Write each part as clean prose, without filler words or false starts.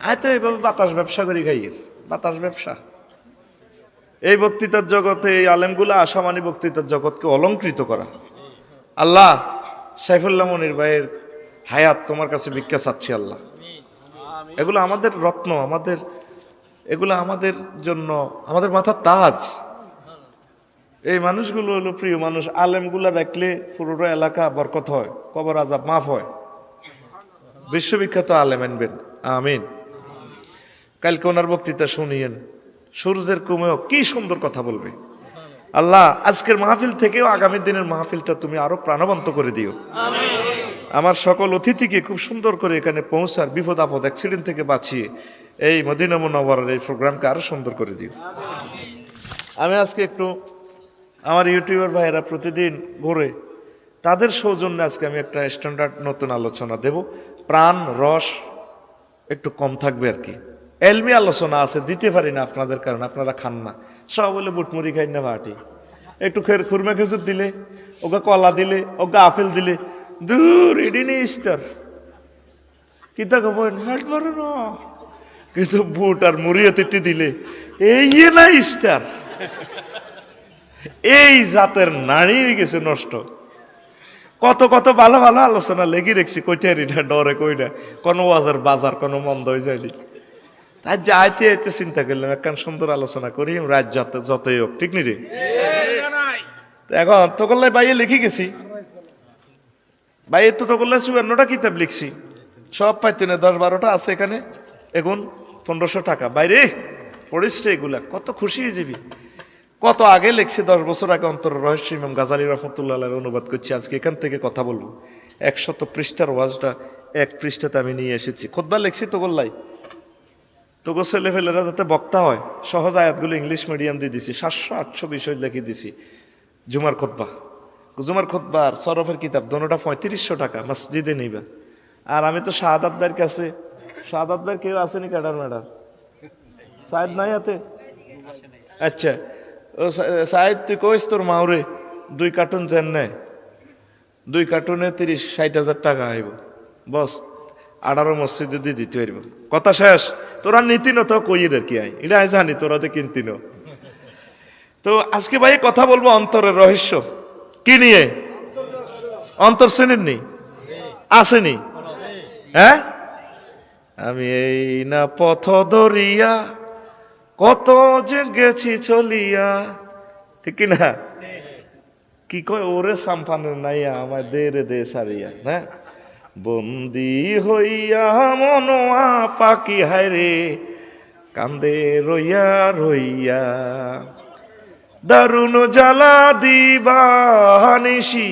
হয়তো এইভাবে বাতাস ব্যবসা করি খাই, বাতাস ব্যবসা। এই বক্তৃতার জগতে এই আলেমগুলা আশা মানে বক্তৃতার জগৎকে অলঙ্কৃত করা। আল্লাহ সাইফুল্লাহ মনির ভাইয়ের হায়াত তোমার কাছে ভিক্ষা চাচ্ছি আল্লাহ। এগুলো আমাদের রত্ন, এগুলো আমাদের জন্য আমাদের মাথার তাজ। এই মানুষগুলো হলো প্রিয় মানুষ। আলেমগুলা দেখলে পুরো এলাকা বরকত হয়, কবর আযাব মাফ হয়। বিশ্ববিখ্যাত আলেম আনবেন, আমিন। কালকে ওনার বক্তৃতা শুনিয়েন, সূর্যের কুমেও কি সুন্দর কথা বলবে। আল্লাহ আজকের মাহফিল থেকেও আগামী দিনের মাহফিলটা তুমি আরো প্রাণবন্ত করে দিও। আমার সকল অতিথিকে খুব সুন্দর করে এখানে পৌঁছার, বিপদ আপদ অ্যাক্সিডেন্ট থেকে বাঁচিয়ে এই মদিনা মুনাওয়ারার এই প্রোগ্রামকে আরো সুন্দর করে দিও। আমি আজকে একটু আমার ইউটিউবার ভাইয়েরা প্রতিদিন ঘুরে, তাদের সৌজন্যে আজকে আমি একটা স্ট্যান্ডার্ড নতুন আলোচনা দেব। প্রাণ রস একটু কম থাকবে আর কি। এলমি আলোচনা আছে, দিতে পারি না আপনাদের কারণে, আপনারা খান না। সব বলে বুটমুড়ি খাই না ভাটি, একটু খুরমা খেজুর দিলে, ওকে কলা দিলে, ওকে আপেল দিলে, দূর এডি নেই ইস্টার কিতা খবর হাট মারো না। কিন্তু বুট আর মুড়িয়ে তিটি দিলে এই না ইস্টার। এই জাতের নারী হয়ে গেছে নষ্ট। কত কত ভালো ভালো আলোচনা লেগে রেখছি, কইটারি না ডরে কইটা কোনো বাজার কোনো মন্দ হয়ে যায়নি। তাই যাইতে আইতে চিন্তা করলাম একখান সুন্দর আলোচনা করি, রাত যতই হোক, ঠিক নি রে? এখন তো করলে বাইয়ে লিখে গেছি, বাইয়ে তো করলে 54টা কিতাব লিখছি, সব পাইতে না 10-12টা আছে এখানে। এখন 1500 টাকা বাইরে পড়িস এগুলা, কত খুশি হয়ে যাবি। কত আগে লিখছি, 10 বছর আগে অন্তর রহস্য ইমাম গাজালি রহমতুল্লাহ অনুবাদ করছি। আজকে এখান থেকে কথা বলবো। 100 পৃষ্ঠার ওয়াজটা 1 পৃষ্ঠাতে আমি নিয়ে এসেছি। খুতবা লিখছি তো গোল্লাই, তোগো ছেলে ফেলেরা যাতে বক্তা হয়, সহজ আয়াতগুলো ইংলিশ মিডিয়াম দিয়ে দিছি। 700-800 বিষয় লিখে দিছি। জুমার খুতবা আর সরফের কিতাব দোনোটা 3500 টাকা, মসজিদে নিবা। আর আমি তো শাহাদাত ভাইয়ের কাছে, শাহাদাত ভাইয়ের কেউ আসেনি ক্যাডার ম্যাডার? সাহেদ নাই হাতে? আচ্ছা ও সাহেদ, তুই কইস তোর মাউরে 2 কার্টুন চেন নেয়, 2 কার্টুনে 30-60 হাজার টাকা আইব, বস 18 মসজিদ যদি দিতে পারব। কথা শেষ। তোরা নীতি নো তো কইয়ের কি আই, এটা জানি তোরা তো কিনতি নো। তো আজকে ভাই কথা বলবো অন্তরের রহস্য কি নিয়ে। অন্তর শ্রেণীর নেই আসেনি? হ্যাঁ, আমি এই না পথ দরিয়া কত যে গেছি চলিয়া, ঠিক কিনা? কি কয় ওরে সাম্পানের নাইয়া আমার দে রে দে সারিয়া, হ্যাঁ। বন্দি হইয়া মনোয়া পাখি হায়রে কান্দে রইয়া রইয়া, দারুণ জ্বালা দিবানিসি,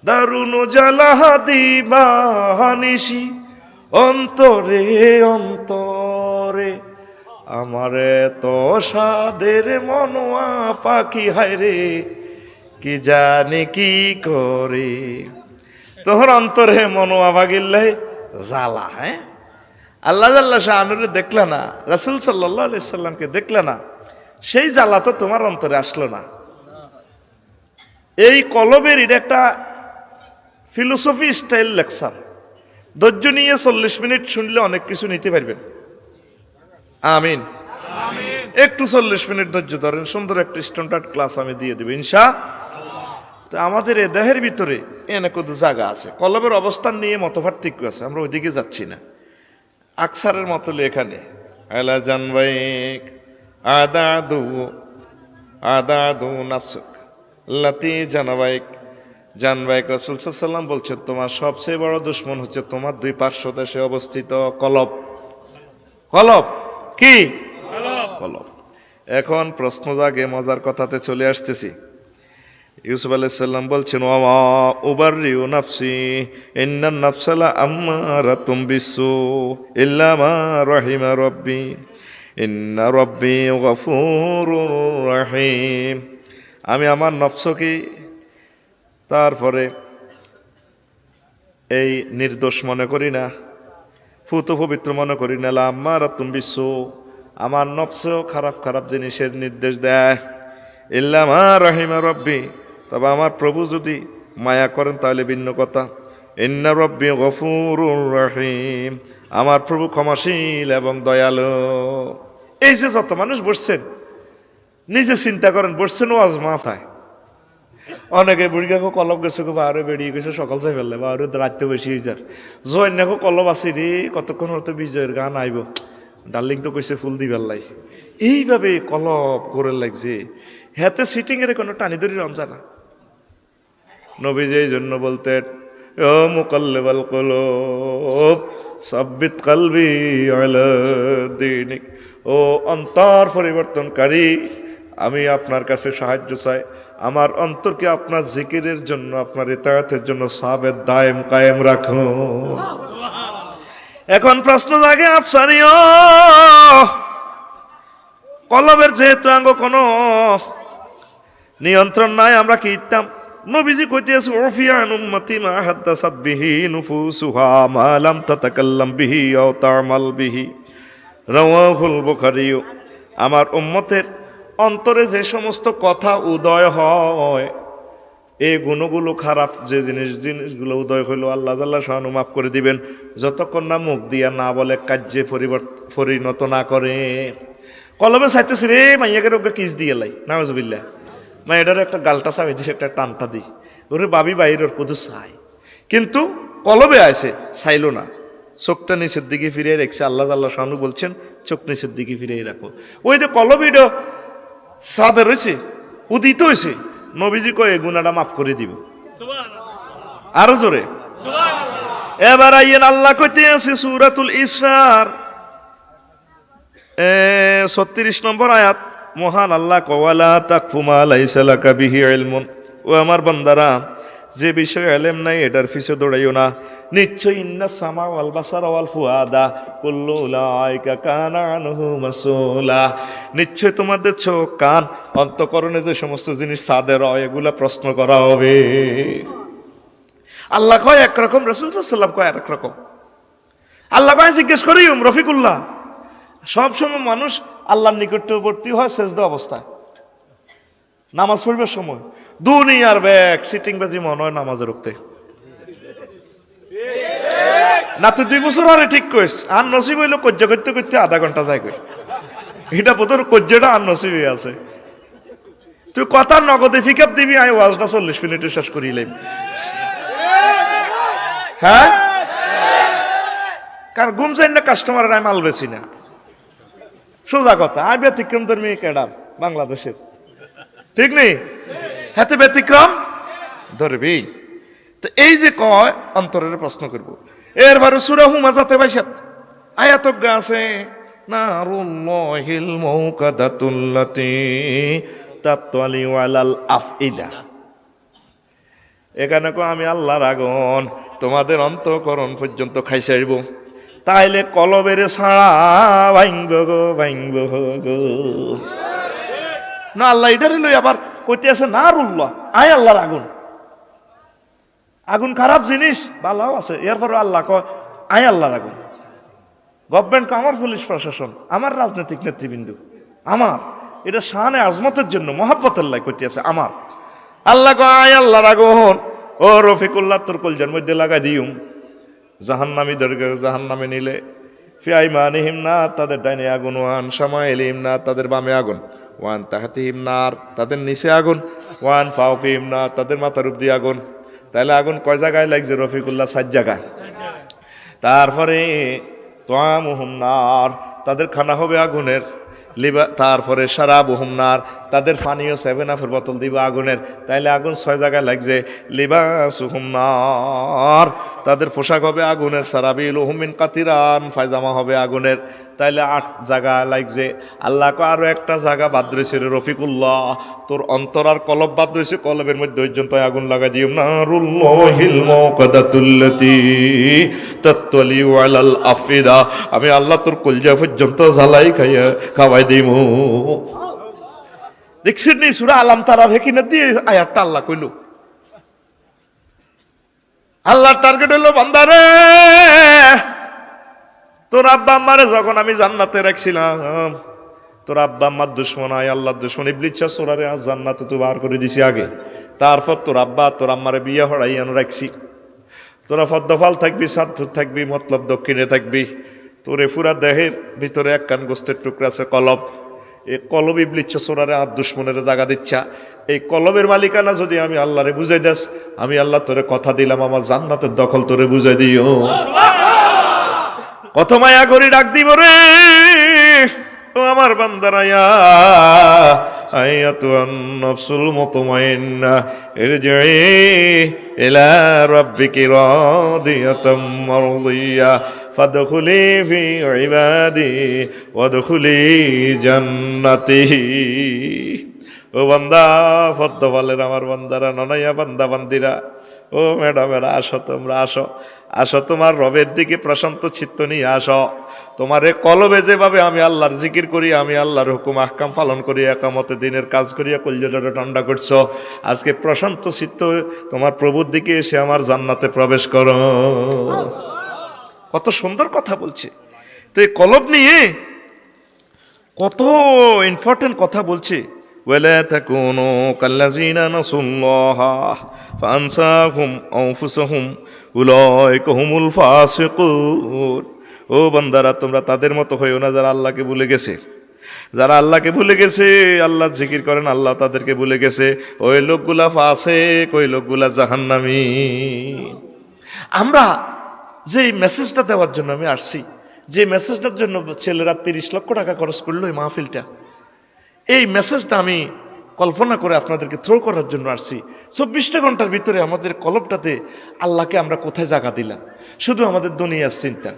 দারুণ জ্বালা দিবানিসি, অন্তরে অন্তরে আমারে তো সাদের মনোয়া পাখি হায়রে কি জানি কি করে। তোর অন্তরে মনোয়া ভাগিল্লে জ্বালা। হ্যাঁ, আল্লাহ জাল্লা শাহানুরে দেখলে না, রাসূল সাল্লাল্লাহু আলাইহি সাল্লামকে দেখলে না, সেই জ্বালা তো তোমার অন্তরে আসলো না। এই কলবের এটা একটা ফিলোসফি স্টাইল লেকচার। ধৈর্য নিয়ে 40 মিনিট শুনলে অনেক কিছু নিতে পারবেন। আমিন। একটু 40 মিনিট ধৈর্য ধরেন, সুন্দর একটা স্ট্যান্ডার্ড ক্লাস আমি দিয়ে দেব ইনশাআল্লাহ। তো আমাদের এ দেহের ভিতরে এনে কত জায়গা আছে, কলবের অবস্থান নিয়ে মতপার্থক্য আছে, আমরা ওইদিকে যাচ্ছি না। আকসারের মতো এখানে আলা জানবাইক আদাদু নাফসুক লাতি জানাবাইক, জানবাইক রাসূল সাল্লাল্লাহু আলাইহি ওয়াসাল্লাম বলছেন তোমার সবচেয়ে বড় দুশমন হচ্ছে তোমার 2 পার্শ্বদেশে অবস্থিত কলব। কলব কি? কলব। এখন প্রশ্ন জাগে, মজার কথাতে চলে আসতেছি। ইউসুফ আলাইহিস সালাম বলছেন ওয়া উবাররিউ নাফসি ইন্নান নাফসালা আম্মারাতুম বিসু ইল্লা মা রাহিমা রাব্বি ইন্না রাব্বি গফুরুর রহিম। আমি আমার নফসকে তারপরে এই নির্দোষ মনে করি না, ফুত পবিত্র মনে করি না। লা আম্মারাতুম বিসু, আমার নফসও খারাপ খারাপ জিনিসের নির্দেশ দেয়। ইল্লা মা রাহিমা রাব্বি, তবে আমার প্রভু যদি মায়া করেন তাহলে ভিন্ন কথা। ইন্না রাব্বি গফুরুর রহিম, আমার প্রভু ক্ষমাশীল এবং দয়ালু। এই যে যত মানুষ বসছেন, নিজে চিন্তা করেন, বসছেন ওয়াজ মাথায়। অনেকে বুড়িগাকে কলব গেছে, বাহারে বেরিয়ে গেছে, সকাল চাই ফেললে বাহারে রাত্রে বেশি হয়ে যার জয়নাকে কলব আসি রে, কতক্ষণ হতো বিজয়ের গান আইব, ডার্লিং তো কইছে ফুল দিবার লাই। এইভাবে কলব করে লাগছে, হাতে সিটিং এর কোনো টানি ধরি রমজানা। নবীজি এই জন্য বলতেন, ও মুকাল্লিবাল কুলুব সাব্বিত কলবি আলা দীনিক, ও অন্তর পরিবর্তনকারী, আমি আপনার কাছে সাহায্য চাই, আমার অন্তরকে আপনার জিকিরের জন্য, আপনার ইতায়াতের জন্য সাবেত দায়েম কায়েম রাখো। এখন প্রশ্ন জাগে আফসারিও, কলবের যেহেতু আঙ্গ কোনো নিয়ন্ত্রণ নাই, আমরা কি ইতাম? নবীজি কইতেছে, ওফিয়ান উম্মতি মা হাদাসাত বিহি নুফুসুহা মা লাম তাতাকাল্লাম বিহি আও তা'মাল বিহি, রাওয়াহুল বুখারী। আমার উম্মতের অন্তরে যে সমস্ত কথা উদয় হয়, এই গুণগুলো খারাপ যে জিনিসগুলো উদয় হইল, আল্লাহ জাল্লা শানু মাফ করে দিবেন, যতক্ষণ না মুখ দিয়া না বলে, কার্যে পরিণত না করে। কলবে চাইতেছি রে মাইয়াকে ওকে কিস দিয়ে লাই, নাউজুবিল্লাহ, মাইয়াটার একটা গালটা চাই দিছে, একটা টানটা দিই, ওরে বাবি বাইরের কদু চাই, কিন্তু কলবে আছে চাইলো না, চোখটা নিচের দিকে ফিরে রেখেছে। আল্লাহ জাল্লা শানু বলছেন চোখ নিচের দিকে ফিরে রাখো। ওই যে কলবিটা সাদে রয়েছে, উদিত হয়েছে, নবীজি কয়ে গুনাটা মাফ করে দিব। আরো জোরে এবার আইয়েন, আল্লাহ কইতে আছে সূরাতুল ইসরার 36 নম্বর আয়াত, মহান আল্লাহ কওয়ালা তাকফু মা লাইসা লাকা বিহি ইলমুন, ও আমার বান্দারা, যে বিষয়ে ইলম নাই এটার পিছে দৌড়াইও না। নিশ্চয় ইন্না সামা ওয়াল বাসারা ওয়াল ফুআদা কুল্লু উলাইকা কানা আনহু মাসউলা, নিশ্চয় তোমাদের চোখ, কান, অন্তঃকরণে যে সমস্ত জিনিস সাদের হয়, এগুলা প্রশ্ন করা হবে। আল্লাহ কয় একরকম, রাসূল সাল্লাল্লাহু আলাইহি ওয়াসাল্লাম কয় আরেক রকম। আল্লাহ কয় জিজ্ঞেস করি রফিকুল্লাহ, সবসময় মানুষ আল্লাহর নিকটবর্তী হয় সেজদা অবস্থায়, নামাজ পড়বার সময়। দুনিয়ার ব্যাগ সিটিং বাজি মনে হয় নামাজের রুখতে না। তুই 2 বছর আরে ঠিক কইস, আর নসিব হইলো কজ্জা করতে করতে আধা ঘন্টা যায় কই, এটা বোধর কজ্জাটা আর নসিব হয়ে আছে। তুই কথার নগদে ফিকাপ দিবি, আমি ওয়াজটা 40 মিনিটে শেষ করিলাম। হ্যাঁ, কারণ ঘুম চাই না, কাস্টমারের আমি মাল বেছি না, সোজা কথা। আমি ব্যতিক্রম ধর্মী ক্যাডার বাংলাদেশের, ঠিক নেই, হাতে ব্যতিক্রম ধরবি। তো এই যে কয় অন্তরের প্রশ্ন করব, এরবারে সূরা হুমাজাতে বাইসা আয়াত আছে, নারুল্লাহিল মাউকাদাতুল্লাতী তাতওয়ালিউ আলাল আফইদা, এখানে কো আমি আল্লাহর আগুন তোমাদের অন্তঃকরণ পর্যন্ত খাইছে আইব, তাইলে কলবের ছাড়া ভাঙ্গ গো ভাঙ্গ গো না। আল্লাহ এটারে লই আবার কইতে আছে নারুল্লাহ, আয় আল্লাহর আগুন। আগুন খারাপ জিনিস, ভালো আছে, এরপর আল্লাহ কয় আয় আল্লাহর আগুন। গভর্নমেন্ট, আমার পুলিশ প্রশাসন, আমার রাজনৈতিক নেতৃবৃন্দ, আমার এটা শানে আজমতের জন্য মহাব্বতের লাই কইতে আছে আমার। আল্লাহ কয় আয় আল্লাহর আগুন। ও রফিকুল্লাহ, তোর কলজার মধ্যে লাগাই দিউম, জাহান্নামীদেরকে জাহান্নামে নিলে, ফিআইমানিহিম নার, তাদের ডাইনে আগুন, ওয়ান শামাইলিহিম নার, তাদের বামে আগুন, ওয়ান তাহতিহিম নার, তাদের নিচে আগুন, ওয়ান ফাওকিহিম নার, তাদের মাথার উপর দিয়ে আগুন। তাহলে আগুন কয় জায়গায় লাগছে রফিকুল্লাহ? 4 জায়গায়। তারপরে তোয়ামুহুম নার, তাদের খানা হবে আগুনের, তারপরে শারাবুহুম নার, তাদের পানীয় 7 আপের বোতল দিবা আগুনের। তাইলে আগুন 6 জায়গায় লাগছে। লিবাসুহুম নার, তাদের পোশাক হবে আগুনের। সারাবিলুহুম মিন কাতিরান, পায়জামা হবে আগুনের। তাইলে 8 জায়গা লাগছে। আল্লাহ কো আরো একটা জায়গা বাদ রয়েছে রে রফিকুল্লাহ, তোর অন্তর আর কলব বাদ রয়েছে, কলবের মধ্যে ওইজন্য আগুন লাগা দিও। নারুল্লাহিল মাউকাদাতুল্লাতী তাতওয়ালিউ আলাল আফিদা, আমি আল্লাহ তোর কলজা পর্যন্ত জ্বালাই খাওয়াই দিমু। দেখছেন নি সূরা আলাম তারার হেকিনা দিয়ে আয়াতটা আল্লাহ কইল। আল্লাহর টার্গেট হলো বান্দারে, তোর আব্বা আম্মারে যখন আমি জান্নাতে রাখছিলাম, তোর আব্বা আম্মার দুশ্মন, আয় আল্লাহর দুশ্মন ইবলিস সোরারে আজ জান্নাতে তো বার করে দিছি আগে। তারপর তোর আব্বা তোর আম্মারে বিয়ে হড়াই রাখছি। তোরা পদ্মফাল থাকবি, সাতপুর থাকবি, মতলব দক্ষিণে থাকবি, তোরে পুরা দেহের ভিতরে এক কান গোস্তের টুকরা আছে কলব। এই কলব ইবলিচ্ছ সোরারে আর দুশ্মনের জায়গা দিচ্ছা। এই কলবের মালিকানা যদি আমি আল্লাহরে বুঝাই দাস, আমি আল্লাহ তোরে কথা দিলাম আমার জান্নাতের দখল তোরে বুঝাই দিও। কত মায়া করি ডাক দিব রে ও আমার বান্দারা, আয়াতুন নাফসুল মুতমাইন্না ইরজিই ইলা রাব্বিকি রাদিয়াতাম মারদিয়া ফাদখুলি ফি ইবাদি ওয়াদখুলি জান্নাতি। ও বান্দা, পদ্মফলের আমার বান্দারা, ননাইয়া বান্দা বান্দিরা, ও ম্যাডামেরা, আসো তোমরা, আসো আসো, তোমার রবের দিকে প্রশান্ত চিত্ত নিয়ে আসো। তোমার এ কলবে যেভাবে আমি আল্লাহর জিকির করি, আমি আল্লাহর হুকুম আহকাম পালন করি, একামতে দিনের কাজ করিয়া কলজটারে ঠান্ডা করছো, আজকে প্রশান্ত চিত্ত তোমার প্রভুর দিকে এসে আমার জান্নাতে প্রবেশ করো। কত সুন্দর কথা বলছে। তো এই কলব নিয়ে কত ইম্পর্টেন্ট কথা বলছে। ولا تكونوا كالذين نسوا الله فأنساهم أنفسهم أولئك هم الفاسقون। ও বান্দারা, তোমরা তাদের মতো হইও না যারা আল্লাহকে ভুলে গেছে। যারা আল্লাহকে ভুলে গেছে, আল্লাহ জিকির করেন, আল্লাহ তাদেরকে ভুলে গেছে, ওই লোকগুলা ফাসিক, ওই লোকগুলা জাহান্নামী। আমরা যে মেসেজটা দেওয়ার জন্য আমি আসছি, যে মেসেজটার জন্য ছেলেরা 30 লক্ষ টাকা খরচ করলো এই মাহফিলটা, এই মেসেজটা আমি কল্পনা করে আপনাদেরকে থ্রো করার জন্য আসছি। 24টা ঘন্টার ভিতরে আমাদের কলবটাতে আল্লাহকে আমরা কোথায় জায়গা দিলাম? শুধু আমাদের দুনিয়ার চিন্তা।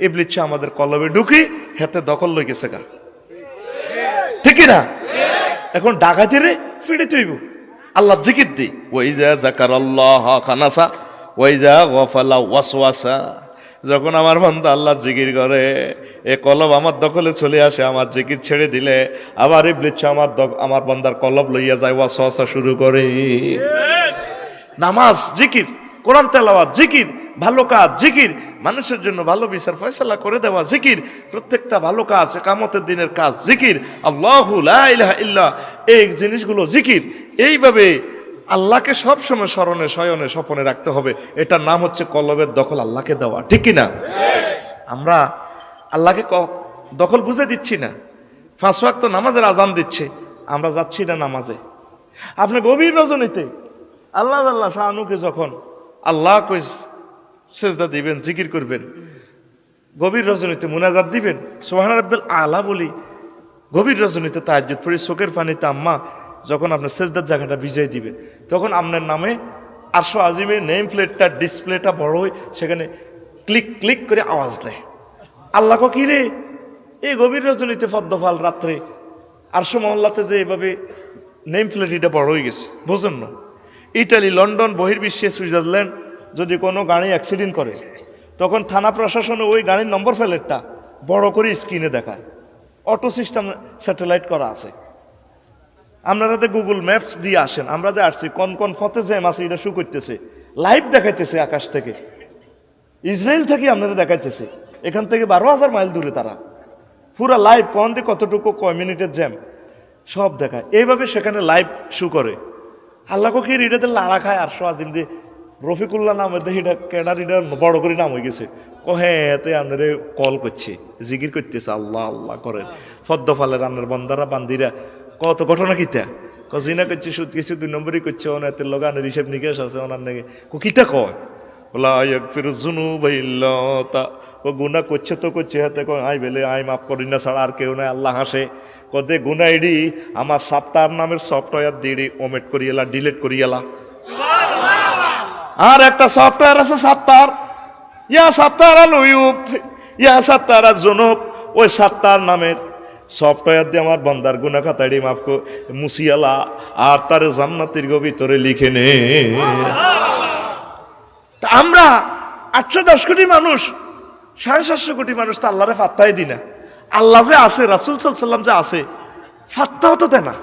ইবলিস আমাদের কলবে ঢুকি হাতে দখল লই গেছে গা, ঠিক না? এখন ডাকাতি রে ফিরে তৈব আল্লাহ জিকির দি, ওয়াইজা যাকারাল্লাহ খানাসা ওয়াইজা গাফালা ওয়াসওয়াসা। যখন আমার বান্দা আল্লাহ জিকির করে, এ কলব আমার দখলে চলে আসে, আমার জিকির ছেড়ে দিলে আবার ইবলিস আমার বান্দার কলব লইয়া যায়, ওয়াসওয়াসা শুরু করে। নামাজ জিকির, কোরআন তেলাওয়াত জিকির, ভালো কাজ জিকির, মানুষের জন্য ভালো বিচার ফয়সালা করে দেওয়া জিকির, প্রত্যেকটা ভালো কাজ, কিয়ামতের দিনের কাজ জিকির, আল্লাহু লা ইলাহা ইল্লা, এই জিনিসগুলো জিকির। এইভাবে আল্লাহকে সবসময় স্মরণে, শয়নে, স্বপনে রাখতে হবে। এটার নাম হচ্ছে কলবের দখল আল্লাহকে দেওয়া, ঠিক কিনা? আমরা আল্লাহকে দখল বুঝে দিচ্ছি না। 5 ওয়াক্ত নামাজের আজান দিচ্ছে, আমরা যাচ্ছি না নামাজে। আপনি গভীর রজনীতে আল্লাহ আল্লাহ শাহানুকে যখন আল্লাহ কই সেজদা দিবেন, জিকির করবেন, গভীর রজনীতে মুনাজাত দিবেন, সুবহান রাব্বিল আলা বলি, গভীর রজনীতে তাহাজ্জুদ পড়ি, চোখের পানিতে আম্মা যখন আপনার সেজদার জায়গাটা ভিজাই দিবে, তখন আপনার নামে আরশে আজিমের নেম প্লেটটা, ডিসপ্লেটা বড় হয়, সেখানে ক্লিক ক্লিক করে আওয়াজ দেয়। আল্লাহ কি রে, এই গভীর রজনীতে পদ্মফাল রাত্রে আরশে মহল্লাতে যে এভাবে নেম প্লেট এটা বড় হয়ে গেছে, বোঝেন না? ইটালি, লন্ডন, বহির্বিশ্বে, সুইজারল্যান্ড যদি কোনো গাড়ি অ্যাক্সিডেন্ট করে, তখন থানা প্রশাসনে ওই গাড়ির নম্বর প্লেটটা বড় করে স্ক্রিনে দেখায়। অটো সিস্টেম স্যাটেলাইট করা আছে। আপনারা তো গুগল ম্যাপস দিয়ে আসেন, আমরা যে আসছি কোন কোন পথে জ্যাম আছে এটা শু করতেছে, লাইভ দেখাইতেছে আকাশ থেকে, ইসরায়েল থেকে আপনারা দেখাইতেছে, এখান থেকে 12,000 মাইল দূরে তারা পুরা লাইভ, কোন দিয়ে কতটুকু কয় মিনিটের জ্যাম সব দেখায়। এইভাবে সেখানে লাইভ শু করে। আল্লাহ কি এটাতে লাড়া খায় আরশে আজিম দিয়ে, রফিকুল্লাহ নামের দেখি এটা কেডার, এটা বড় করে নাম হয়ে গেছে। হ্যাঁ, আপনাদের কল করছে, জিকির করতেছে, আল্লাহ আল্লাহ করেন। পদ্মফালের রান্নার বন্দারা বান্দিরা কত ঘটনা কিতা কজিনা করছে, সুদ কিছু 2 নম্বরই করছে, ওনার লগানের হিসেব নিকেশ আছে ওনার নাকি কিতা কয়, ওলা ফির জুনু ভাইল্লা, ও গুণা করছে তো করছে, হাতে আই বেলে আই মাফ করি না ছাড়া আর কেউ নাই। আল্লাহ হাসে, কদে গুণা এডি আমার সাত্তার নামের সফটওয়্যার দিয়ে ওমেট করিয়েলা, ডিলেট করিয়েলা। আর একটা সফটওয়্যার আছে সাত্তার, ইয়া সাত্তার আল উয়ুব, ইয়া সাত্তার আল জুনুব, ওই সাত্তার নামের সফটওয়্যার দিয়ে আমার বান্দার গুনাহ খাতাড়ি মাফ মুসিয়ালা, আর তার জান্নাতের ভিতরে লিখে নে। আমরা 810 কোটি মানুষ, 750 কোটি মানুষ তো আল্লাহরে ফাত্তাই দিই না। আল্লাহ যে আছে, রাসূল সাল্লাল্লাহু আলাইহি ওয়াসাল্লাম যে আছে, ফাত্তাও তো দেয় না।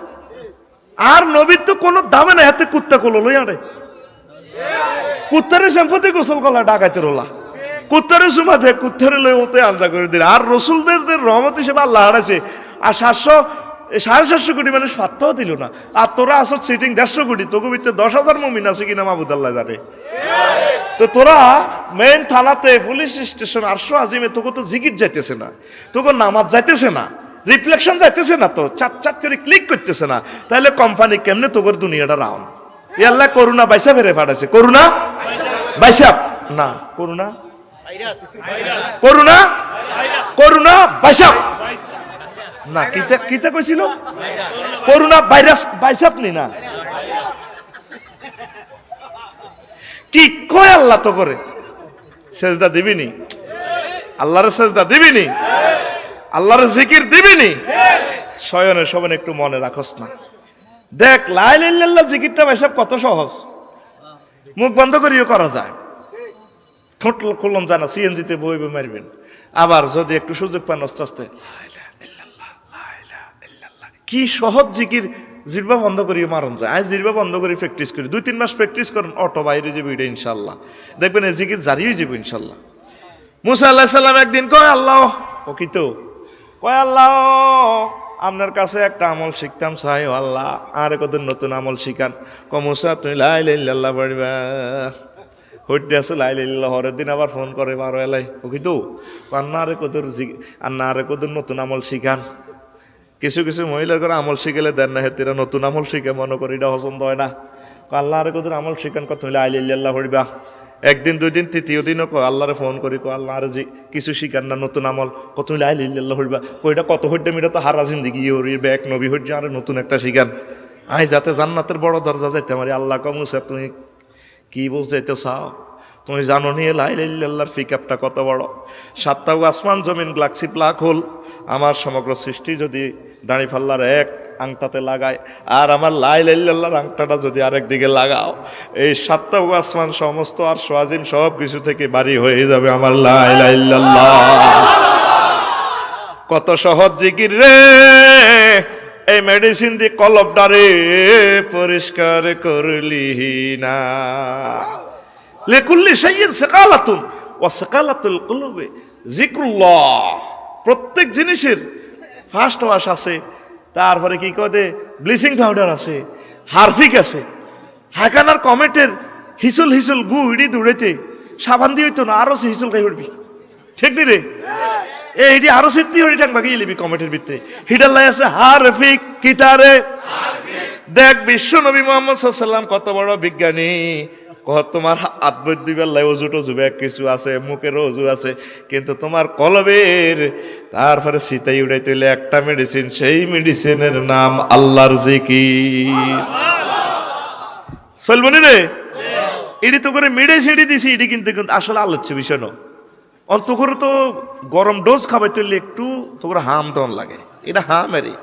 আর নবীর তো কোনো দামে না, হাতে কুত্তা কলো লই আরে, কুত্তারে সম্পত্তি গোসল কলা ডাকাইতে রোলা, কুত্তারে সুমাতে কুত্তারে লই ওতে আলজা করে দিল। আর রসুলদের রহমত হিসেবে আল্লাহ আছে। আর এই 750 কোটি মানুষ ফাত্তাও দিল না, আর তোরা আসো সিটিং 150 কোটি, তোকে ভিতরে 10,000 মুমিন আছে কিনা মাহবুদ আল্লাহ জানে। তো তোরা মেইন থানাতে পুলিশ স্টেশন আরশো আজিমে তোকে তো জিকির যাইতেছে না, তোকে নামাজ যাইতেছে না, রিফ্লেকশন যাইতেছে না, তো চাট চাট করে ক্লিক করতেছে না, তাহলে কোম্পানি কেমনে তোর দুনিয়াটা রাউন্ড? এ আল্লাহ করুণা বাইসা ফেরে ফাটাইছে, করুণা বাইসা না, করুণা করুণা করুণা বাইসা না, কিতা কিতা কইছিল? করুণা ভাইরাস বাইসাপ নি না, কি কয় আল্লাহ তো করে সেজদা দিবিনি? আল্লাহর সেজদা দিবিনি? আল্লাহর জিকির দিবিনি? শয়নে শবনে একটু মনে রাখস না। দেখ লা ইলাহা ইল্লাল্লাহ জিকিরটা ভাই সব কত সহজ, মুখ বন্ধ করিও করা যায়, ঠোঁট খুলন জানা, সিএনজিতে বইবে মারবেন। আবার যদি একটু সুযোগ পান আস্তে আস্তে কি সহজ জিকির, জিরবা বন্ধ করিও মারণ যায়। আজ জিরবা বন্ধ করে প্র্যাকটিস করি, 2-3 মাস প্র্যাকটিস করেন, অটো বাইরে যাবে এটা ইনশাল্লাহ, দেখবেন এই জিকির জারি হয়ে যাবে ইনশাল্লাহ। মুসা আলাইহিস সালাম একদিন কয় আল্লাহ, ও কি তো কয় আল্লাহ আপনার কাছে একটা আমল শিখতাম চাই, ও আল্লাহ আর কদিন নতুন আমল শিখান। ক মুসা তুমি লা ইলাহা ইল্লাল্লাহ পড়বা, হইতে আসো লা ইলাহা ইল্লাল্লাহ, হরের দিন আবার ফোন করে 12 এলাই, ও কি তো আন্না আরে কদিন নতুন আমল শিখান। কিছু কিছু মহিলা করে আমল শিখেলে দেন না, হেতিরা নতুন আমল শিখে মনে করি এটা পছন্দ হয় না। আল্লাহ আরে কদিন আমল শিখান, কত লা ইলাহা ইল্লাল্লাহ পড়বা। একদিন 2 দিন 3য় দিনও আল্লাহরে ফোন করি, আল্লাহ আরে যে কিছু শিখান না নতুন আমল, কত লা ইলাহা ইল্লাল্লাহ পড়বা। কইটা কত হইতে মিটা তো হারা জিন্দেগি ওরি ব্যাক নবী হইছে, আরে নতুন একটা শিখান, আই যাতে জান্নাতের বড় দরজা যাইতে পারি। আল্লাহ কমুসা তুমি কি বুঝাইতে চাও? তুমি জানো নি লা ইলাহা ইল্লাল্লাহর পিকআপটা কত বড়? 7টা আসমান জমিন গ্যালাক্সি ব্ল্যাক হোল আমার সমগ্র সৃষ্টি যদি দাঁড়িপাল্লার এক আংটাতে লাগায়, আর আমার লা ইলাহা ইল্লাল্লাহর আংটাটা যদি আরেক দিকে লাগাও, এই 7টা আসমান সমস্ত আর সোয়াজিম সব কিছু থেকে বাড়ি হয়ে যাবে আমার লা ইলাহা ইল্লাল্লাহ। কত সহজ জিকির রে! এই মেডিসিন দিয়ে কলবটারে পরিষ্কার করলি না। লিকুল্লি শাইইন সাকালাতুন ওয়া সাকালাতুল কুলুবি যিকরুল্লাহ। প্রত্যেক জিনিসের ফার্স্ট ওয়াশ আছে, তারপরে কি কয় ব্লিচিং পাউডার আছে, হারফিক আছে, হাকানার কমেটের হিসুল হিসুল গুড়ি দৌড়াইতে সাবান দিয়ে হইতো না, আরো হিসুল খাই উঠবি, ঠিক নি রে? এইটি আরো সিদ্ধি হরি টাং বাগিয়ে লিবি কমেটের ভিতরে, হিডাল্লাই আছে হারফিক কিতারে। দেখ বিশ্ব নবী মুহাম্মদ সাল্লাল্লাহু আলাইহি ওয়াসাল্লাম কত বড় বিজ্ঞানী। তোমার আদবৈদ দিবেল্লাই অজু টজু ব্যাগ কিছু আছে, মুখের অজু আছে, কিন্তু তোমার কলবের তারপরে সিতাই উড়াইতে হইলে একটা মেডিসিন, সেই মেডিসিনের নাম আল্লাহর জিকির। চলবনি রে? এটি তো করে মেডিসিন দিছি, এটি কিন্তু আসলে আলোচ্য বিষয় নয়। অন্ত করে তো গরম ডোজ খাবার তুললে একটু তো করে হাম দন লাগে, এটা হামেরই,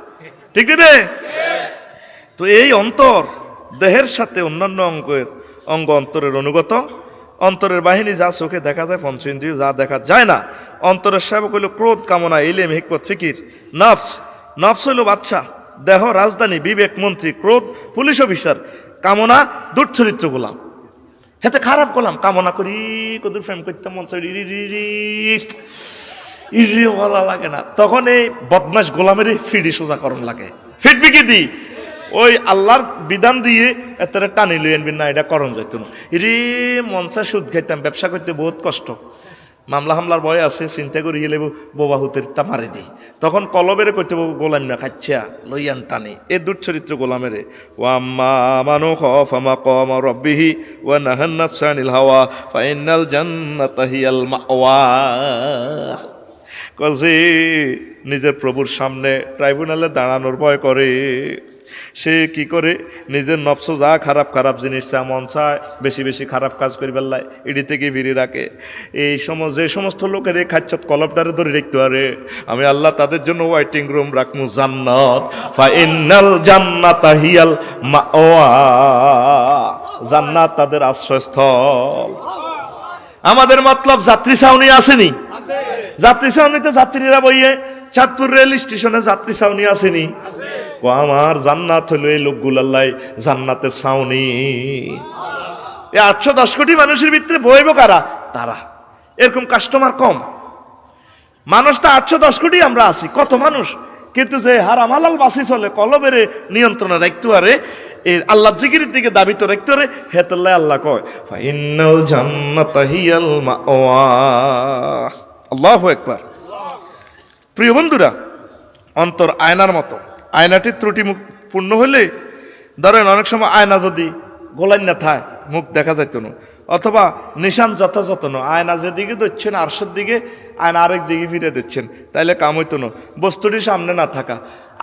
ঠিক রে? তো এই অন্তর দেহের সাথে অন্যান্য অঙ্গ অন্তরের অনুগত। অন্তরের বাহিনী যা চোখে দেখা যায়, পঞ্চেন্দ্রিয় যা দেখা যায় না। অন্তরের সেবক হইল ক্রোধ, কামনা, ইলম, হিকমত, ফিকির। নফস, নফস হইল বাচ্চা, দেহ রাজধানী, বিবেক মন্ত্রী, ক্রোধ পুলিশ অফিসার, কামনা দুর্চরিত্র গোলাম। হেতে খারাপ গোলাম, কামনা করি কদুর প্রেম করতাম মন চাই ইরি ভালো লাগে না, তখন এই বদমাস গোলামের ফিডি সোজা করণ লাগে। ফিটবি কি দি ওই আল্লাহর বিধান দিয়ে এত টানি লই আনবি না, এটা করণ যাইতো না। রে মনসা সুদ খাইতাম, ব্যবসা করতে বহুত কষ্ট, মামলা হামলার ভয় আছে, চিন্তা করি গেলে বোবা হুতেরটা মারি দিই। তখন কলবেরে করতে গোলাম না খাচ্ছা লইয়ান টানি, এ দুর্চরিত্র গোলামেরে। ওয়াম্মা মানু খাফা কম রব্বিহি ওয়া নাহান নাফসা আনিল হাওয়া ফাইনাল জান্নাতা হিয়াল মাওয়া। কজে নিজের প্রভুর সামনে ট্রাইব্যুনালে দাঁড়ানোর ভয় করে, সে কি করে নিজের নফস যা খারাপ খারাপ জিনিস চা মন চায় বেশি বেশি খারাপ কাজ করি বেল্লায় এটি থেকে ভিড়ে রাখে। এই যে সমস্ত লোকের এই খাচ্ছত কলবটারে ধরে রাখতে পারে, আমি আল্লাহ তাদের জন্য ওয়াইটিং রুম রাখমু জান্নাত, ফাইনাল জান্নাতা হিয়াল মাওয়া, জান্নাত তাদের আশ্রয়স্থল। আমাদের মতলব যাত্রী ছাউনি আসেনি? যাত্রী ছাউনিতে যাত্রীরা বইয়ে, চাঁদপুর রেল স্টেশনে যাত্রী ছাউনি আসেনি? ও আমার জান্নাত হলো এই লোকগুলাল্লাই জান্নাতের ছাউনি। এই 810 কোটি মানুষের ভিতরে বইব কারা? তারা। এরকম কাস্টমার কম, মানুষ তো 810 কোটি আমরা আছি, কত মানুষ কিন্তু যে হারাম হালাল বাসি চলে কলবের নিয়ন্ত্রণে রাখতে পারে এর আল্লাহ জিকিরের দিকে দাবিত রাখতে পারে হেতাল্লাহ আল্লাহ কয় ফাইনাল জান্নাতা হিয়াল মাওয়া। আল্লাহু আকবার। প্রিয় বন্ধুরা, অন্তর আয়নার মতো, আয়নাটির ত্রুটি পূর্ণ হলে ধরেন অনেক সময় আয়না যদি গোলাইন না থায় মুখ দেখা যাইত না, অথবা নিশান যথাযথ না, আয়না যেদিকে দিচ্ছেন আরশের দিকে আয়না আরেক দিকে ফিরে দিচ্ছেন, তাইলে কাম হইতো না। বস্তুটি সামনে না থাকা,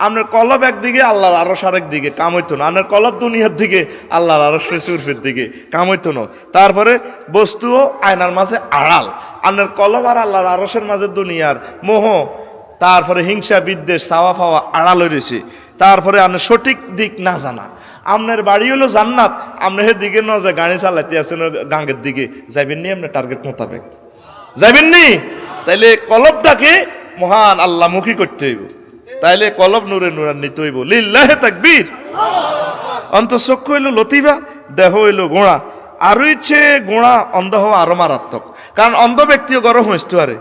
আপনার কলব একদিকে আল্লাহর আরশ আরেক দিকে, কাম হইতো না। আপনার কলব দুনিয়ার দিকে আল্লাহর আরশ রসুলের দিকে, কাম হইতো না। তারপরে বস্তুও আয়নার মাঝে আড়াল, আপনার কলব আর আল্লাহর আরশের মাঝে দুনিয়ার মোহ, তারপরে হিংসা বিদ্বেষ চাওয়া পাওয়া আড়াল রয়েছে। তারপরে আপনার সঠিক দিক না জানা, আপনার বাড়ি হলো জান্নাত, আপনার দিকে ন যে গাড়ি চালাইতে আছেন গাঙ্গের দিকে যাবেন নি, আপনার টার্গেট মোতাবেক যাবেন নি। তাইলে কলবটাকে মহান আল্লাহ মুখী করতে হইব, তাইলে কলব নূরে নূরান্বিত হইব। লিল্লাহে তাকবীর। অন্তঃচক্ষু হইল লতিফা, দেহ হইল গোড়া। আরো ইচ্ছে গোড়া অন্ধ হওয়া আরো মারাত্মক, কারণ অন্ধ ব্যক্তিও গরম হইতে পারে,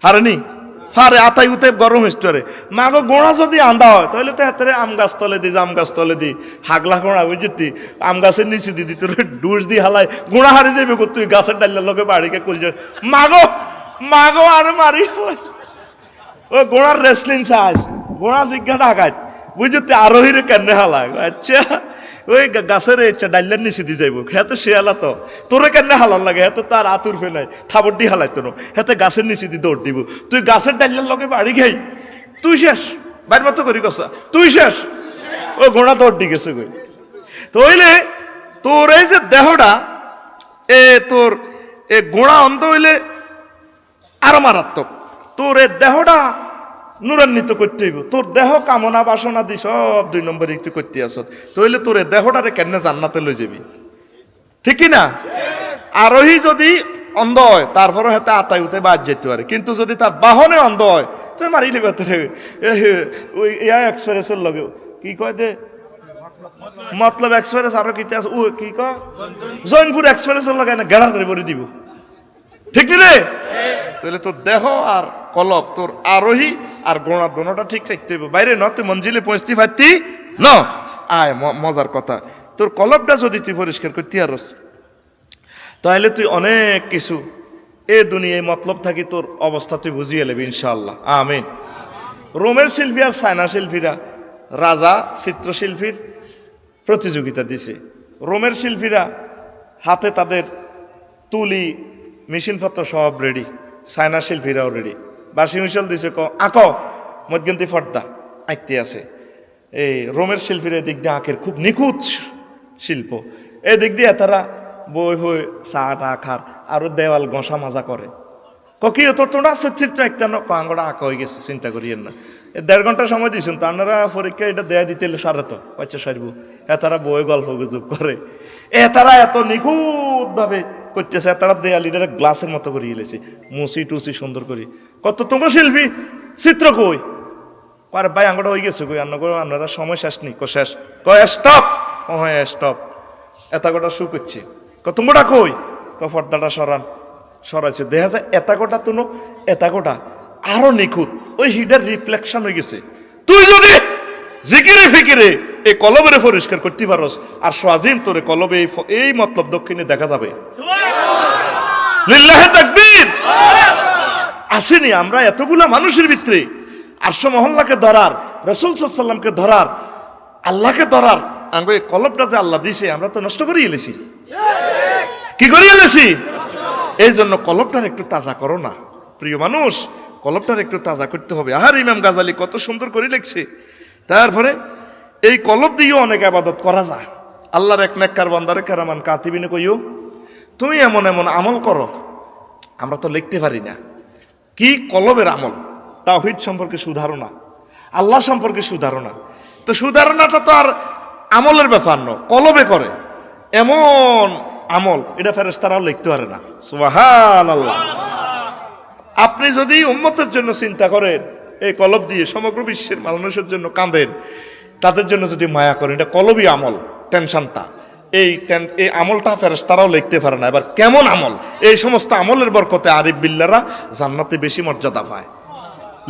হারেনি ফারে আতাই উতাই গরম হইতে পারে। মাগো গোড়া যদি আন্ধা হয় তাহলে তো হাতে আম গাছ তলে দি, জাম গাছ তলে দি, হাগলা গোড়া বুঝতি আম গাছের নিচে দিদি তোর ডুস দি হালাই গোড়া হারি যাবে, তুই গাছের ডালের লোকে বাড়িকে কুল মাগো মাগো আর মারি ওই গোড়ার রেসলিং চাষ গোড়া জিজ্ঞা ঢাকায় বুঝতি আরোহীরে কেন হালায়। আচ্ছা ওই গাছের ডাইলের নিচে দিয়ে যাইব, হেতে সে হালা তো তোরে কেন হালার লাগে, হেতে তার আতুর ফেলাই থাবর দি হালাই তোর, হেতে গাছের নিচে দিয়ে দৌড় দিব। তুই গাছের ডাইলের লগে বাড়ি খাই, তুই শেষ বাইর মতো করি কষা, তুই শেষ। ও ঘোড়া দৌড় দি গেছে কই। তো হইলে তোর এই যে দেহটা তোর গোড়া অন্ধ হইলে আরো মারাত্মক। তোর এই দেহটা নূরান্বিত করতে হইব, তোর দেহ কামনা বাসনা দি সব 2 নম্বরে একটু করতে আস, তাহলে তোর দেহটারে কেন জান্নাতে লই যাবি, ঠিক না? আরোহী যদি অন্ধ হয় তারপরে হাতে আতাই উঠে বাদ যেতে পারে, কিন্তু যদি তার বাহনে অন্ধ হয় তুই মারিলি ভেতরে ওই এক্সপ্রেসের লগে কি কয় দে মতলব এক্সপ্রেস আরো কি আছে ও কি কয় জৈনপুর এক্সপ্রেসের লগে না গেড়া করে ভরে দিব, ঠিক রে? তাহলে তোর দেহ আর কলব, তোর আরোহী আর গোড়া দোনোটা ঠিক থাকতে হবে। বাইরে ন তুই মঞ্জিলে পৌঁছতে পারতি ন, আয় মজার কথা, তোর কলবটা যদি তুই পরিষ্কার করতে পারস তাহলে তুই অনেক কিছু এ দুনিয়ায় মতলব থাকি তোর অবস্থা তুই বুঝিয়ে নেবি ইনশাআল্লাহ, আমিন। রোমের শিল্পী আর চায়না শিল্পীরা রাজা চিত্রশিল্পীর প্রতিযোগিতা দিছে। রোমের শিল্পীরা হাতে তাদের তুলি মেশিনপত্র সব রেডি, চায়না শিল্পীরাও রেডি, বাসি মিশল দিছে আঁক মধ্যন্তি ফর্দা আঁকতে আছে। এই রোমের শিল্পীরা এদিক দিয়ে আঁকের খুব নিখুঁত শিল্প, এদিক দিয়ে তারা বই বই চা টা খার আরো দেওয়াল ঘষা মাজা করে। কি তোর তোমরা চিত্র একটা আঙ্গটা আঁকা হয়ে গেছে, চিন্তা করিয়েন না। 1.5 ঘন্টা সময় দিয়েছেন তো আপনারা পরীক্ষা এটা দেয়া দিতে সারে তো বাচ্চা সারব, তারা বই গল্প গুজব করে, তারা এত নিখুঁত ভাবে করতেছে, তারা দেয়ালিটারে গ্লাসের মতো করে এলেছে মুসি টুসি সুন্দর করে। কত তোমার শিল্পী চিত্র কই আরে ভাই আঙ্গটা হয়ে গেছে কই আপনারা সময় শেষ নি শেষ কয় স্টপ, ও হ্যাঁ স্টপ, এত গোটা শু করছে তোমরা কই পর্দাটা সরান, সরাইছে দেখা যায় এত গোটা তুনো এত গোটা আরো নিখুঁত, ওই হিডার রিফ্লেকশন হয়ে গেছে। তুই যদি জিকিরে ফিকিরে এই কলবের পরিষ্কার করতে পারস আর সাজিম তোরে কলবে এই মতলব দক্ষিণে দেখা যাবে। লিল্লাহে তাকবীর। আসেনি আমরা এতগুলা মানুষের ভিতরে 800 মহল্লাকে ধরার, রাসূল সাল্লাল্লাহু আলাইহি ওয়াসাল্লামকে ধরার, আল্লাহকে ধরার আঙ্গো এই কলবটা যে আল্লাহ দিছে আমরা তো নষ্ট করে এলেছি, কি করে এলেছি? এই জন্য কলবটার একটু তাজা করো না প্রিয় মানুষ, কলবটার একটু তাজা করতে হবে। আহার ইমাম গাজালি কত সুন্দর করে লিখছে। তারপরে এই কলব দিয়েও অনেক ইবাদত করা যায়। আল্লাহর এক নেককার বান্দারে কারামান কাতিবিনে কইও তুমি এমন এমন আমল করো, আমরা তো লিখতে পারি না। কি কলবের আমল? তাওহীদ সম্পর্কে সুধারণা, আল্লাহ সম্পর্কে সুধারণা। তো সুধারণাটা তো আর আমলের ব্যাপার নয়, কলবে করে এমন আমল, এটা ফেরেশতারাও লিখতে পারে না। সুবহানাল্লাহ। আপনি যদি উম্মতের জন্য চিন্তা করেন, এই কলব দিয়ে সমগ্র বিশ্বের মানুষের জন্য কাঁদেন, তাদের জন্য যদি মায়া করেন, এটা কলবই আমল। টেনশনটা এই আমলটা ফেরেশতারাও লিখতে পারে না। এবার কেমন আমল? এই সমস্ত আমলের বরকতে আরিফ বিল্লাহরা জান্নাতে বেশি মর্যাদা পায়।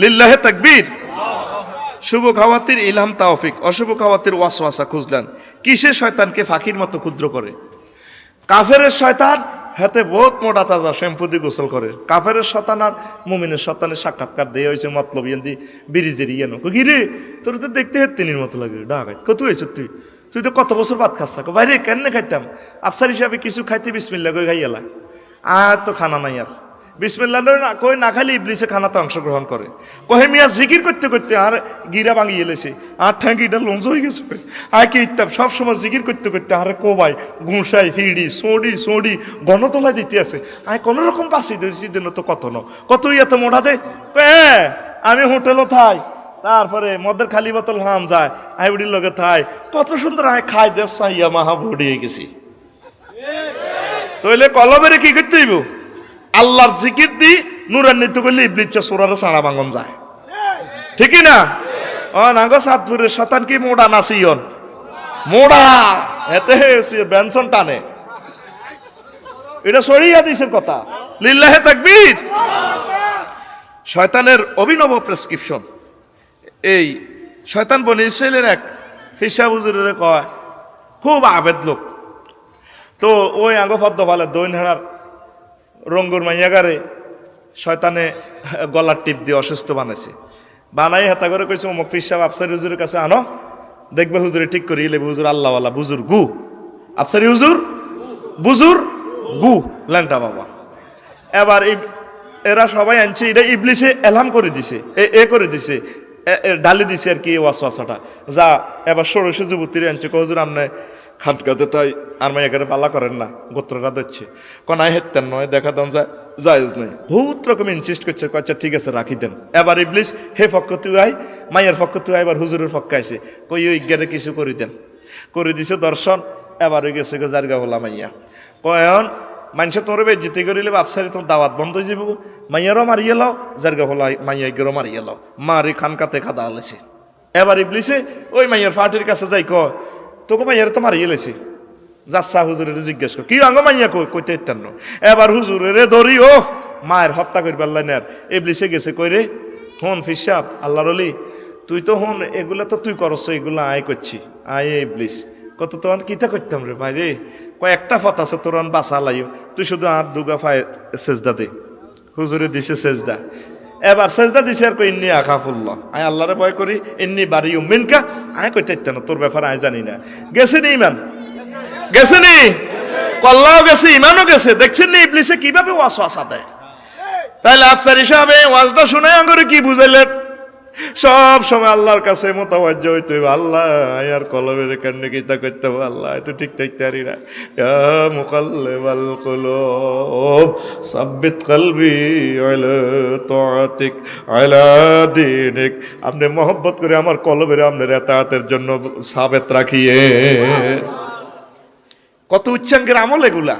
লিল্লাহে তাকবীর। শুভ খাওয়াতির ইলহাম তাওফিক, অশুভ খাওয়াতির ওয়াসওয়াসা খুঁজলেন। কিসে শয়তানকে ফাঁকির মতো ক্ষুদ্র করে? কাফেরের শয়তান হাতে বহুত মোটা তাজা শ্যাম্পু দিয়ে গোসল করে। কাফেরের শতান আর মুমিনের শতানের সাক্ষাৎকার দিয়ে হয়েছে মতলব দি বিরিজের ইয়েন কি রে তোর তো দেখতে হেত্তিনির মতো লাগে ঢাকায় কত হয়েছ তুই, তুই তো কত বছর ভাত খাস থাকো বাইরে কেন খাইতাম আফসার হিসাবে কিছু খাইতে বিসমিল্লা কই খাইয়ালা আর তো খানা নাই আর বিসমিল্লাহ না কই না খালি ইবলিসে খানাতে অংশগ্রহণ করে। কহে মিয়া জিকির করতে করতে আর গিরা ভাঙিয়ে এলেছে আর ঠ্যাঙ্কিটা লঞ্চ হয়ে গেছে আর কি ইত্যাব সবসময় জিকির করতে করতে আরে কোবাই ঘুষাই ফিড়ি সোড়ি গণতলা দিতে আছে আয় কোনো রকম বাঁচি দিয়েছি জন্য তো কত কতই এত মোড়া দে আমি হোটেলও থাই তারপরে মদের খালি বোতল হাম যায় আইবুড়ির লগে থাই কত সুন্দর আয় খাই দেশ চাইয়া মাহা ভরিয়ে গেছি। তাইলে কলবেরে কি করতে হইব? আল্লাহর জিকির দি নুরান্বিত করলে ইবলিসা সোরারে সাড়া ভাঙন যায়, ঠিকই না? নাগো সাতপুরের শতান কি মোড়া নাসিয়ন মোড়া এতে বেনসন টানে এটা সরিয়া দিছের কথা। লিল্লাহে তাকবীর। শয়তানের অভিনব প্রেসক্রিপশন। এই শয়তান বনি ইসরাইলের এক ফিসা হুজুরের কয় খুব আবেদ লোক, তো ওই আঙ্গ ফদ্দ ভালে দৈন হেড়ার রঙ্গুর মাইয়াগারে শয়তানে গলার টিপ দিয়ে অসুস্থ বানাইছে। বানাই হেতা করে কইছে অমুক ফির সাহেব আফসারি হুজুরের কাছে আনো, দেখবে হুজুরে ঠিক করে ইলে হুজুর আল্লাহওয়ালা বুজুর গু আফসারি হুজুর বুজুর গু ল্যাংটা বাবা। এবার এরা সবাই আনছে, এটা ইবলিসে এলহাম করে দিছে, এ করে দিছে, ডালি দিছে আর কি ওয়াসওয়াসাটা। যা এবার ষোড়শ যুবতীর আনছে হুজুর আমনে খাটকাতে তাই আর মাই এখানে পাল্লা করেন না গোত্রটা দিচ্ছে কনায় হেতেন নয় দেখা দাম জায়েজ নয় বহুত রকম ইনসিস্ট করছে। আচ্ছা ঠিক আছে রাখি দেন। এবার ইবলিস হে পক্ষ তুই আই মাইয়ের পক্ষ তুই এবার হুজুরের পক্ষে আসে কই ওই গেলে কিছু করে দেন, করে দিছে দর্শন। এবার ওই গেছে জারগা হলা মাইয়া কয়ন মানুষে তোর বেজ্জিতি করিলে বাপসারি তোর দাওয়াত বন্ধ হয়ে যাবো, মাইয়ারও মারিয়ে লাও জারগা হলা মাইয়া গেরও মারিয়ে লাও, মারি খানকাতে খাদা আলেছে। এবার ইবলিসে ওই মাইয়ার ফাটির কাছে যাই কয় তোকে মাইয়ার তো মারিয়ে লেছে, যাচ্ছা হুজুরের জিজ্ঞেস কর কি আঙ্গ মাইয়া কইতে ইত্যান্ন। এবার হুজুরের ধরি ও মায়ের হত্যা করি পারলেন আর ইবলিসে গেছে কই রে হন ফিসাব আল্লাহর অলি তুই তো হন এগুলা তো তুই করছ এগুলা আয় করছি আয় ইবলিস কত তোমার কিতা করতাম রে ভাই রে কয়েকটা ফত আছে তোর বাসা লাইও তুই শুধু হাত দুগা ফায় সেজদা দে। হুজুরে দিছে সেজদা। এবার সেজদা দিছে আর কই ইন্নি আখাফুল্লাহ আয় আল্লাহরে ভয় করি ইন্নি বাড়ি উমিনকা আয় কইতে ইত্যান্ন তোর ব্যাপারে আয় জানি না। গেছে নি ইমান গেছে নি কল্লাও গেছে ইমানও গেছে। দেখছেন নি ইবলিসে কিভাবে ওয়াসওয়াসা দেয়। তাইলে আফসার হিসাবে ওয়াজটা শুনে আঙ্গরে কি বুঝাইলেন? সব সময় আল্লাহর কাছে মোতাবাজ্য হইতে হইব। আল্লাহ আর কলবের কান্নে কিতা করতে হবে, আল্লাহ তো ঠিক থাকতে পারি না। ইয়া মুকাল্লিবাল কুলুব সাব্বিত কলবি আলা তাআতিক আলা দীনিক। আপনি মহব্বত করে আমার কলবের আপনার ইতাআতের জন্য সাবেত রাখিয়ে। কত উচ্চাঙ্গের আমল এগুলা,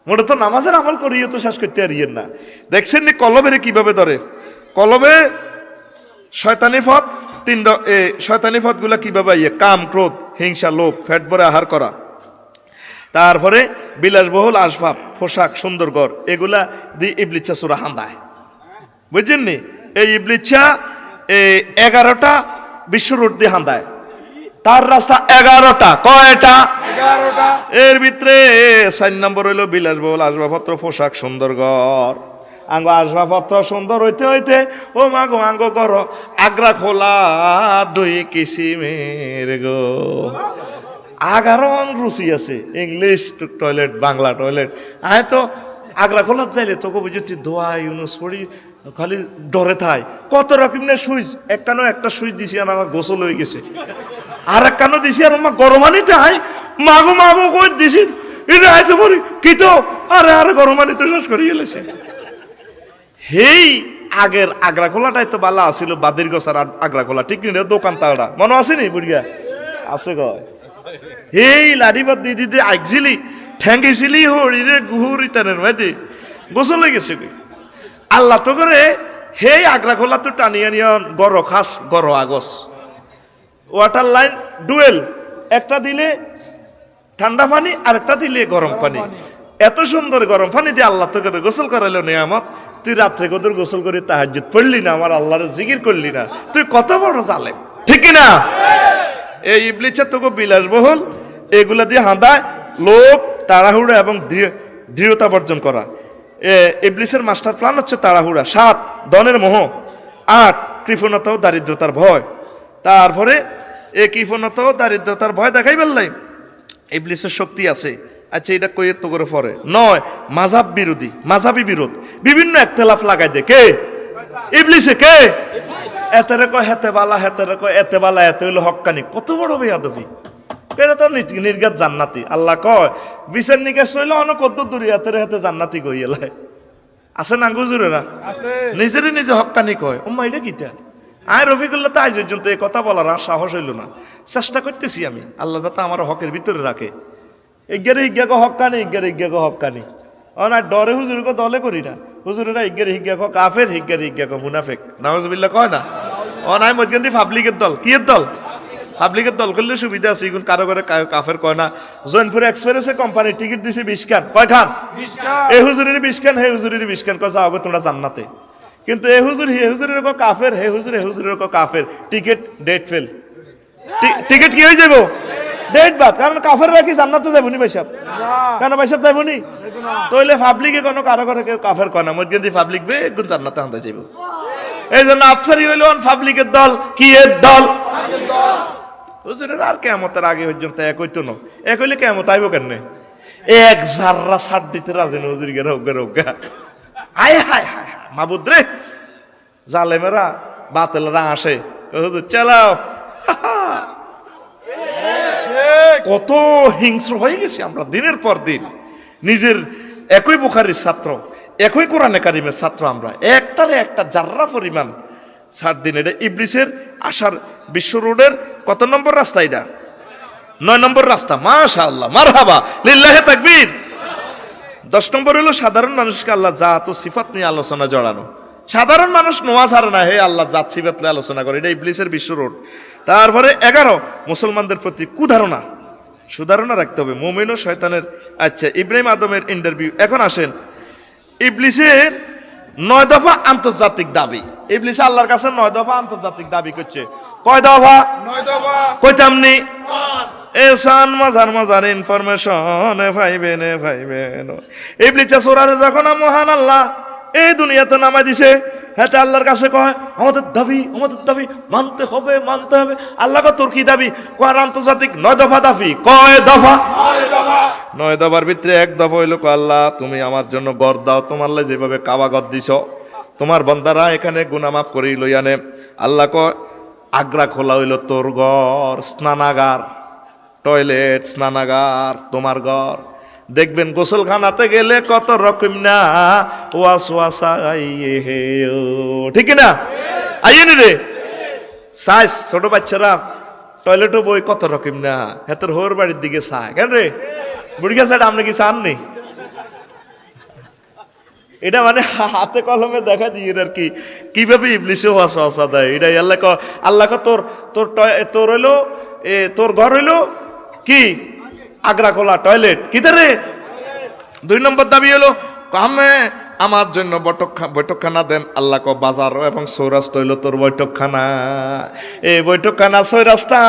মোটা তো নামাজের আমল করিয়ে তো শেষ করতে পারিয়েন না। দেখছেন নি কলবের কিভাবে ধরে? কলবে শয়তানি পথ শয়তানি পথগুলা কিভাবে ইয়ে কাম ক্রোধ হিংসা লোভ ফ্যাট ভরে আহার করা, তারপরে বিলাসবহুল আসবাব পোশাক সুন্দর ঘর এগুলা দিয়ে ইবলিচ্ছা সুরা হান্দায়। বুঝছেন নি? এই ইবলিচ্ছা 11টা বিশ্ব রোড দিয়ে হান্দায়। তার রাস্তা 11টা। কয়টা? 11টা। এর ভিতরে 4 নম্বর হইল বিলাসবহুল আসবাবপত্র পোশাক সুন্দর ঘর। আঙ্গ আসবাবপত্র সুন্দর হইতে হইতে ও মাগো আঙ্গ ঘর আগ্রা খোলা 2 কিসিমের গো। 11 রুচি আছে, ইংলিশ টয়লেট বাংলা টয়লেট। আয় তো আগ্রা খোলা যাইলে তোকে বুঝি দোয়া ইউনুস পড়ি খালি ডরে থাই কত রকমের সুইচ। একটা সুইচ দিছি আর আমার গোসল হয়ে গেছে, আর এক কানো দিছি আর আমার গরমানিতে আয় মাগো মাগো কই দিছি এটা আইতে মরি কি তো আরে গরমানিতে শেষ করে গেলেছে। হেই আগের আগ্রা খোলাটাই তো বালা আছিল, বাদির গছার আগ্রা খোলা ঠিক নি? দোকান তাড়া মনে আছে নি বুড়িয়া? আছে কয় হেই লাড়ি বাদ দিয়ে দিতে আগছিলি ঠ্যাঙ্গিছিলি হরি রে গুহুরি টানের মাঝে গোসল হয়ে গেছে। আল্লাহ তো করে হেই আগ্রা খোলা তো টানিয়ে নিয়ন গর খাস গর আগস ওয়াটার লাইন ডুয়েল, একটা দিলে ঠান্ডা পানি আর একটা দিলে গরম পানি। এত সুন্দর গরম পানি দিয়ে আল্লাহ তো করে গোসল করাইলো নিয়ামত। তুই রাত্রে কদর গোসল করে তাহাজ্জুদ পড়লি না, আমার আল্লাহর জিকির করলি না, তুই কত বড় জালেম, ঠিক কি না? এই ইবলিসের তোকে বিলাসবহুল এগুলা দিয়ে হাঁদায় লোভ, তাড়াহুড়া এবং দৃঢ়তা বর্জন করা। ইবলিসের মাস্টার প্ল্যান হচ্ছে তাড়াহুড়া, 7 ধনের মোহ, 8 কৃপণতা ও দারিদ্রতার ভয়। তারপরে এই কৃপণতা ও দারিদ্রতার ভয় দেখাই বললাই ইবলিসের শক্তি আছে। আচ্ছা এটা কই তো করে পরে 9 মাযহাব বিরোধী, মাযহাবী বিরোধ, বিভিন্ন একতলাফ লাগাই দে কে? ইবলিসে। কে? এতেরে কয় হেতে বালা, হেতেরে কয় এতে বালা, এতে হইলো হক্কানি। কত বড় বেয়াদবি! কেন তো নির্গাত জান্নাতি। আল্লাহ কয় বিচার নিকাশ রইল অনেক কত দূরে, এতেরে হাতে জান্নাতি কইয়েলায় আছে না গুজুরেরা, নিজেরে নিজে হক্কানি কয়। উম্মা এটা কিতা? আয় রফিকুল্লাহ তো আজ পর্যন্ত এই কথা বলার আর সাহস হইল না। চেষ্টা করতেছি আমি, আল্লাহ যাতে আমার হকের ভিতরে রাখে। ইজ্ঞারে ইজ্ঞাকে হক্কানি, ইজ্ঞারে ইজ্ঞাকে হক্কানি। না ডরে হুজুরকে দলে করি না, হুজুরেরা ইজ্ঞারে ইজ্ঞাকে কাফের, হিজ্ঞারে ইজ্ঞাকে মুনাফেক, নাউজুবিল্লাহ কয় না। নাই মধ্যে পাবলিকের দল, কিয়ের দল? পাবলিকের দল করলে সুবিধা আছে, এখন কারো করে কাফের কয় না। জৈনপুর এক্সপ্রেসে কোম্পানি টিকিট দিছে 20 খান, কয় খান? এই হুজুরের 20 খান, হে হুজুরের 20 খান, কয় যাও তোমরা জান্নাতে। কিন্তু এ হুজুর হে হুজুরের কো কাফের, হে হুজুর এ হুজুরের কো কাফের, টিকিট ডেট ফেল। টিকিট কি হয়ে যাব? ডেট বাদ। কারণ কাফেররা কি জান্নাতে যাবনি ভাই সাহেব? কেন ভাই সাহেব যাবনি? তাহলে পাবলিকে কোনো কারো করে কেউ কাফের কয় না, মধ্যে দিয়ে পাবলিক বে একদম জান্নাতে আনতে যাইব। এই জন্য আফসারি হইল পাবলিকের দল, কি এর দল? হুজুরের আর কিয়ামতের আগে পর্যন্ত এক হইতো না। এক হইলে কিয়ামত আইব কেন? এক জাররা ছাড় দিতে রাজি না হুজুর গেরা হোগা। আয় হায় হায় মাবুদ রে, জালেমেরা বাতেলরা আসে, হুজুর চালাও। কত হিংস্র হয়ে গেছি আমরা দিনের পর দিন। নিজের একই বুখারীর ছাত্র, একই কোরআনে কারিমের ছাত্র আমরা, একটারে একটা জাররা পরিমাণ ছাড় দিন। এটা ইবলিসের আসার বিশ্ব রোডের কত নম্বর রাস্তা? এটা 9 নম্বর রাস্তা। মাশাআল্লাহ, মারহাবা, লিল্লাহি তাকবীর। 10 নম্বর হলো সাধারণ মানুষকে আল্লাহ জাত ও সিফাত নিয়ে আলোচনা জড়ানো। সাধারণ মানুষ নোয়া ছাড়ে না, হে আল্লাহ জাত সিফাত নিয়ে আলোচনা করে, এটা ইবলিসের বিশ্ব রোড। তারপরে 11 মুসলমানদের প্রতি কুধারণা, সুধারণা রাখতে হবে মুমিন ও শয়তানের। আচ্ছা, ইব্রাহিম আদমের ইন্টারভিউ। এখন আসেন ইবলিসের 9 দফা আন্তর্জাতিক দাবি। ইবলিস আল্লাহর কাছে 9 দফা আন্তর্জাতিক দাবি করছে। কয় দফা? 9 দফা। কইতামনি এসান মাজার মাজার ইনফরমেশন ভাইবেন ভাইবেন। ইবলিস সোরারে যখন মহান আল্লাহ এই দুনিয়াতে নামাই দিছে, হাতে আল্লাহর কাছে কয় আমাদের দাবি মানতে হবে, মানতে হবে। আল্লাহ কয় তোর কি দাবি? কয় আন্তর্জাতিক 9 দফা দাবি। কয় দফা? 9 দফা। 9 দফার ভিতরে 1 দফা হইল আল্লাহ তুমি আমার জন্য ঘর দাও, তোমার লাই যেভাবে কাবা ঘর দিছ, তোমার বান্দারা এখানে গুনাহ মাফ করি লইয়ানে। আল্লাহ কয় আগ্রা খোলা হইল তোর ঘর, স্নানাগার, টয়লেট, স্নানাগার তোমার ঘর। দেখবেন গোসলখানাতে গেলে কত রকম না ওয়াসওয়াসা আইয়ে হে, ঠিক না? আইয়েনি রে সাইজ ছোট বাচ্চারা টয়লেটও বই কত রকম না, হেতর হোর বাড়ির দিকে চায় কেন রে? বুড়িয়া সাইড আপনি কি চান নি? এটা মানে হাতে কলমে দেখা দিয়ে আর কি কিভাবে ইবলিসে ওয়াসওয়াসা দেয়। এটাই আল্লাহ তোর তোর তোর হইলো তোর ঘর হইলো কি? আগ্রা খোলা টয়লেট। কি রে? 2 নম্বর দাবি হলো কামে আমার জন্য বৈঠকখানা দেন। আল্লাহ কো বাজার এবং সৌরাস্ত হইল তোর বৈঠকখানা। এই বৈঠকখানা সৌরাস্তা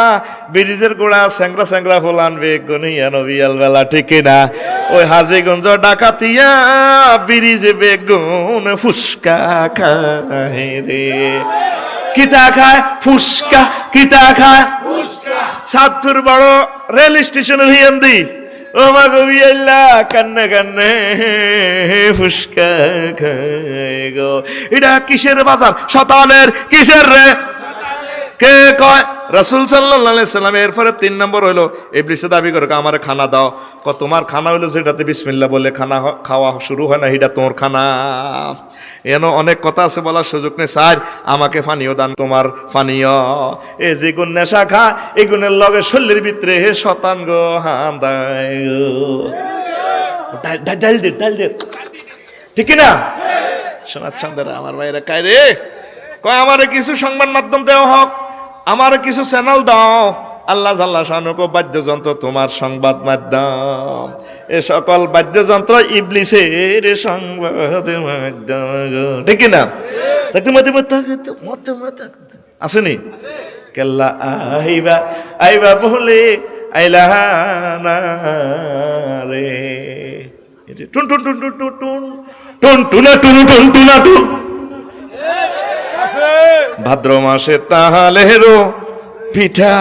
ব্রিজের গোড়া স্যাংরা স্যাংরা ফোলান বেগুনিয়া নবিয়াল বেলা, ঠিক না? ওই হাজিগঞ্জ ডাকাতিয়া ব্রিজে বেগুন ফুসকা খায় রে। কিতা খায়? ফুসকা। কিতা খায়? সাতপুর বড় রেল স্টেশনের হিয়ান্দি ও মা গবি আল্লাহ কান্নে কান্নে ফুসকা খায় গো। এটা কিসের বাজার? শতানের। কিসের রে? কে কয়? রাসূল সাল্লাল্লাহু আলাইহি সাল্লাম। এরপরে 3 নম্বর হইলো ইবলিসে দাবি করে আমার খানা দাও। তোমার খানা হইলো যেটাতে বিসমিল্লাহ বলে খানা খাওয়া শুরু হয় না, এটা তোমার খানা। এন অনেক কথা আছে, বলার সুযোগ নেই। স্যার আমাকে পানীয় দান, তোমার পানীয়। এ যে গুণ নেশা খা এই গুণের লগে শরীরের ভিতরে শতাঙ্গ হাঁদায়। ডাল দে ঠিক না? শোনাচ্ছেন আমার ভাইরা কায় রে? কয় আমারে কিছু সংবাদ মাধ্যম দেওয়া হোক, আমার কিছু চ্যানেল দাও, আল্লাহ জাল্লা শানুকো বাদ্যযন্ত্র তোমার সংবাদ মাধ্যম, এ সকল বাদ্যযন্ত্র ইবলিসের সংবাদ মাধ্যম, ঠিক না? আসেনি কেল্লা আইবা আইবা বলে আইলা না রে, টুন টুন টুন টুন টুন টুন টুন টুনা টুন টুন টুনা টুন। ভাদ্র মাসে তাহালেরও পিঠা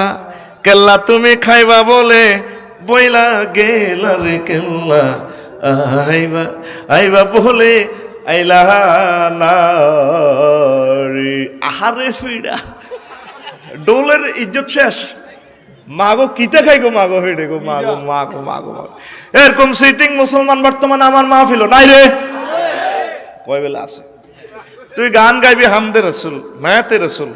কেল্লা তুমি খাইবা বলে বইলা গেলা রে কেল্লা আইবা আইবা বলে আইলা না রে। আহারে ফিডা ডোলের ইজ্জত শেষ। মাগো কিতে খাই গো মাগো ফিডে গো মাগো মাগো মাগো মাগো। এরকম সিটিং মুসলমান বর্তমানে আমার মাহফিল নাই রে, কয় বেলা আছে। তুই গান গাইবি হামদে রসুল নায়াতে রসুল,